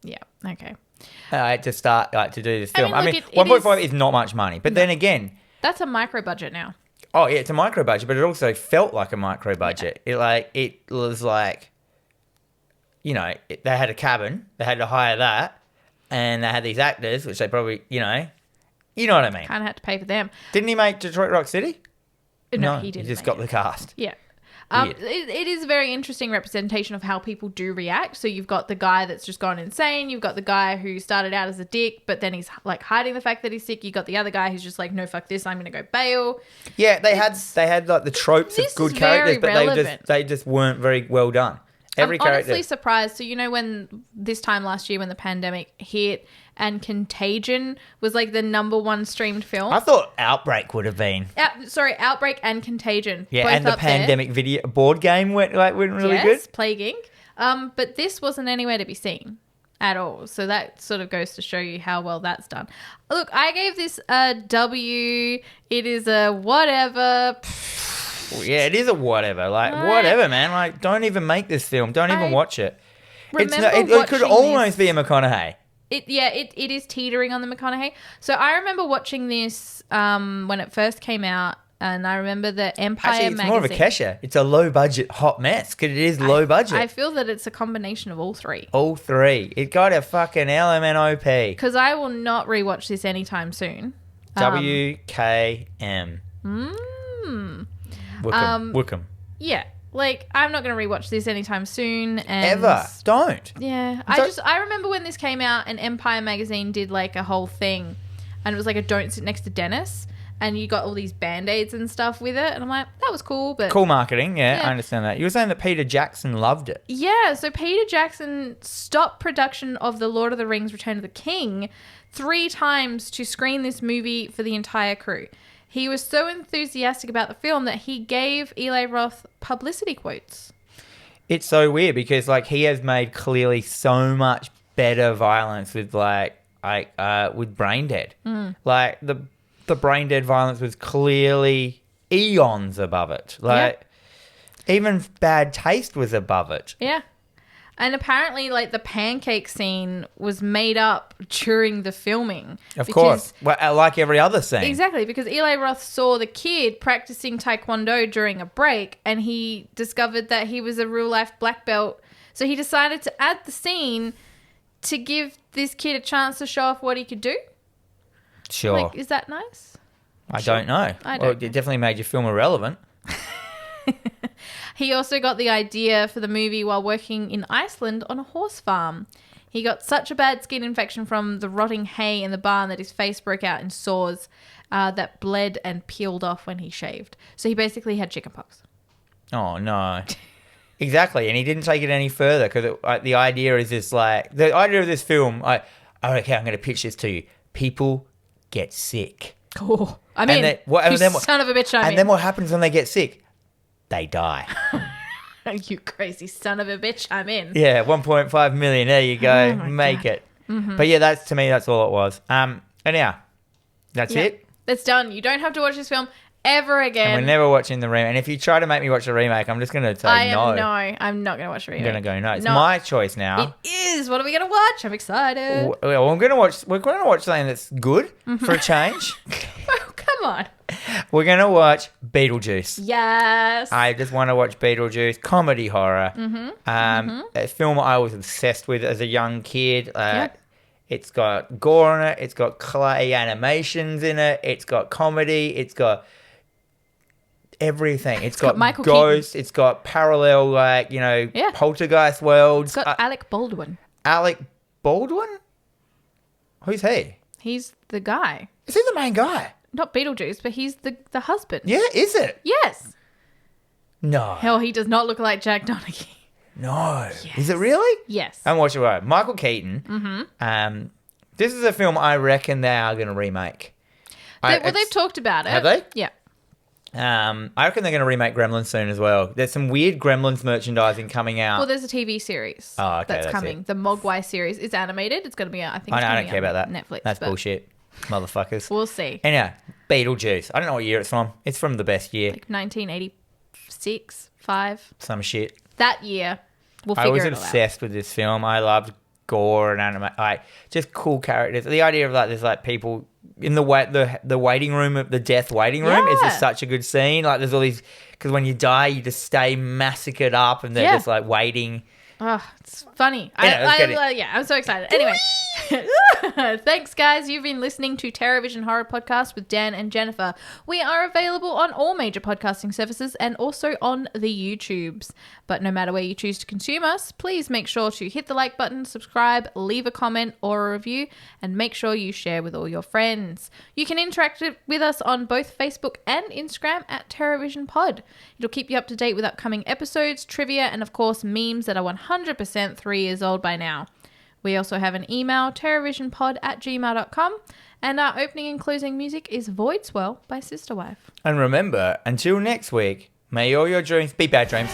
Yeah, okay.
To start to do this film.
1.5
is not much money. But then again...
That's a micro budget now.
Oh yeah, it's a micro budget, but it also felt like a micro budget. It was like, they had a cabin, they had to hire that, and they had these actors, which they probably, you know what I mean.
Kind of had to pay for them.
Didn't he make Detroit Rock City?
No, he didn't.
He just
make
got
it.
the cast.
Yeah.
Weird.
It is a very interesting representation of how people do react. So you've got the guy that's just gone insane. You've got the guy who started out as a dick, but then he's like hiding the fact that he's sick. You got the other guy who's just like, no, fuck this. I'm going to go bail.
Yeah, they had like the tropes of good characters, but they just weren't very well done.
I'm honestly surprised. So, when this time last year when the pandemic hit and Contagion was like the #1 streamed film.
I thought Outbreak would have been.
Outbreak and Contagion.
Yeah,
both
and the pandemic video board game went really good.
Yes, Plague Inc. But this wasn't anywhere to be seen at all. So that sort of goes to show you how well that's done. Look, I gave this a W. It is a whatever.
Yeah, it is a whatever. Whatever, man. Like, don't even make this film. Don't even watch it. It could almost be a McConaughey.
It is teetering on the McConaughey. So I remember watching this when it first came out, and I remember the Empire magazine.
It's more of a Kesha. It's a low-budget hot mess because it is low budget.
I feel that it's a combination of all three.
All three. It got a fucking LMNOP.
Because I will not rewatch this anytime soon.
WKM. Wickham.
Yeah. I'm not going to rewatch this anytime soon. And
Ever. Don't.
Yeah. I remember when this came out and Empire magazine did like a whole thing and it was like a don't sit next to Dennis and you got all these Band-Aids and stuff with it. And I'm like, that was cool. But
cool marketing. Yeah, I understand that. You were saying that Peter Jackson loved it.
Yeah. So Peter Jackson stopped production of The Lord of the Rings Return of the King 3 times to screen this movie for the entire crew. He was so enthusiastic about the film that he gave Eli Roth publicity quotes.
It's so weird because he has made clearly so much better violence with with Brain Dead. The Brain Dead violence was clearly eons above it. Even Bad Taste was above it.
Yeah. And apparently, the pancake scene was made up during the filming.
Of course. Well, like every other scene.
Exactly, because Eli Roth saw the kid practicing Taekwondo during a break and he discovered that he was a real-life black belt. So he decided to add the scene to give this kid a chance to show off what he could do.
Sure.
Is that nice?
I don't know. It definitely made your film irrelevant.
He also got the idea for the movie while working in Iceland on a horse farm. He got such a bad skin infection from the rotting hay in the barn that his face broke out in sores that bled and peeled off when he shaved. So he basically had chickenpox.
Oh, no. Exactly. And he didn't take it any further because the idea is this, the idea of this film, okay, I'm going to pitch this to you. People get sick.
Oh, I mean, son of a bitch,
then what happens when they get sick? They die.
You crazy son of a bitch, I'm in.
Yeah, 1.5 million. There you go. Make God. It. Mm-hmm. But yeah, that's all it was. Anyhow, that's it.
It's done. You don't have to watch this film ever again.
And we're never watching the remake. And if you try to make me watch the remake, I'm just going to say no.
I'm not going to watch the remake.
I'm going to go no. It's my choice now.
It is. What are we going to watch? I'm excited.
Well, we're going to watch something that's good for a change.
Oh, come on.
We're going to watch Beetlejuice.
Yes.
I just want to watch Beetlejuice, comedy horror. A film I was obsessed with as a young kid. It's got gore in it. It's got clay animations in it. It's got comedy. It's got everything. It's got
Michael
ghosts.
Keaton.
It's got parallel, poltergeist worlds.
It's got Alec Baldwin.
Alec Baldwin? Who's he?
He's the guy.
Is he the main guy?
Not Beetlejuice, but he's the husband.
Yeah, is it?
Yes.
No.
Hell, he does not look like Jack Donaghy.
No. Yes. Is it really?
Yes.
And watch it right. Michael Keaton. Mm-hmm. This is a film I reckon they are going to remake.
They've talked about it.
Have they?
Yeah.
I reckon they're going to remake Gremlins soon as well. There's some weird Gremlins merchandising coming out.
Well, there's a TV series that's coming. The Mogwai series. It's animated. It's going to be, I think,
I don't care about that.
Netflix.
That's bullshit. Motherfuckers.
We'll see.
Anyhow, Beetlejuice. I don't know what year it's from. It's from the best year.
1986, 5.
Some shit.
That year. We'll figure it out.
I was obsessed with this film. I loved gore and anime. Just cool characters. The idea of there's people in the waiting room of the death waiting room is just such a good scene. Like there's all these, because when you die, you just stay massacred up and they're just like waiting.
Oh, it's funny. I'm so excited. Anyway, thanks, guys. You've been listening to TerrorVision Horror Podcast with Dan and Jennifer. We are available on all major podcasting services and also on the YouTubes. But no matter where you choose to consume us, please make sure to hit the like button, subscribe, leave a comment or a review, and make sure you share with all your friends. You can interact with us on both Facebook and Instagram at TerrorVision Pod. It'll keep you up to date with upcoming episodes, trivia, and of course memes that are 100% 3 years old by now. We also have an email, terrorvisionpod@gmail.com, and our opening and closing music is Void Swell by Sister Wife.
And remember, until next week, may all your dreams be bad dreams.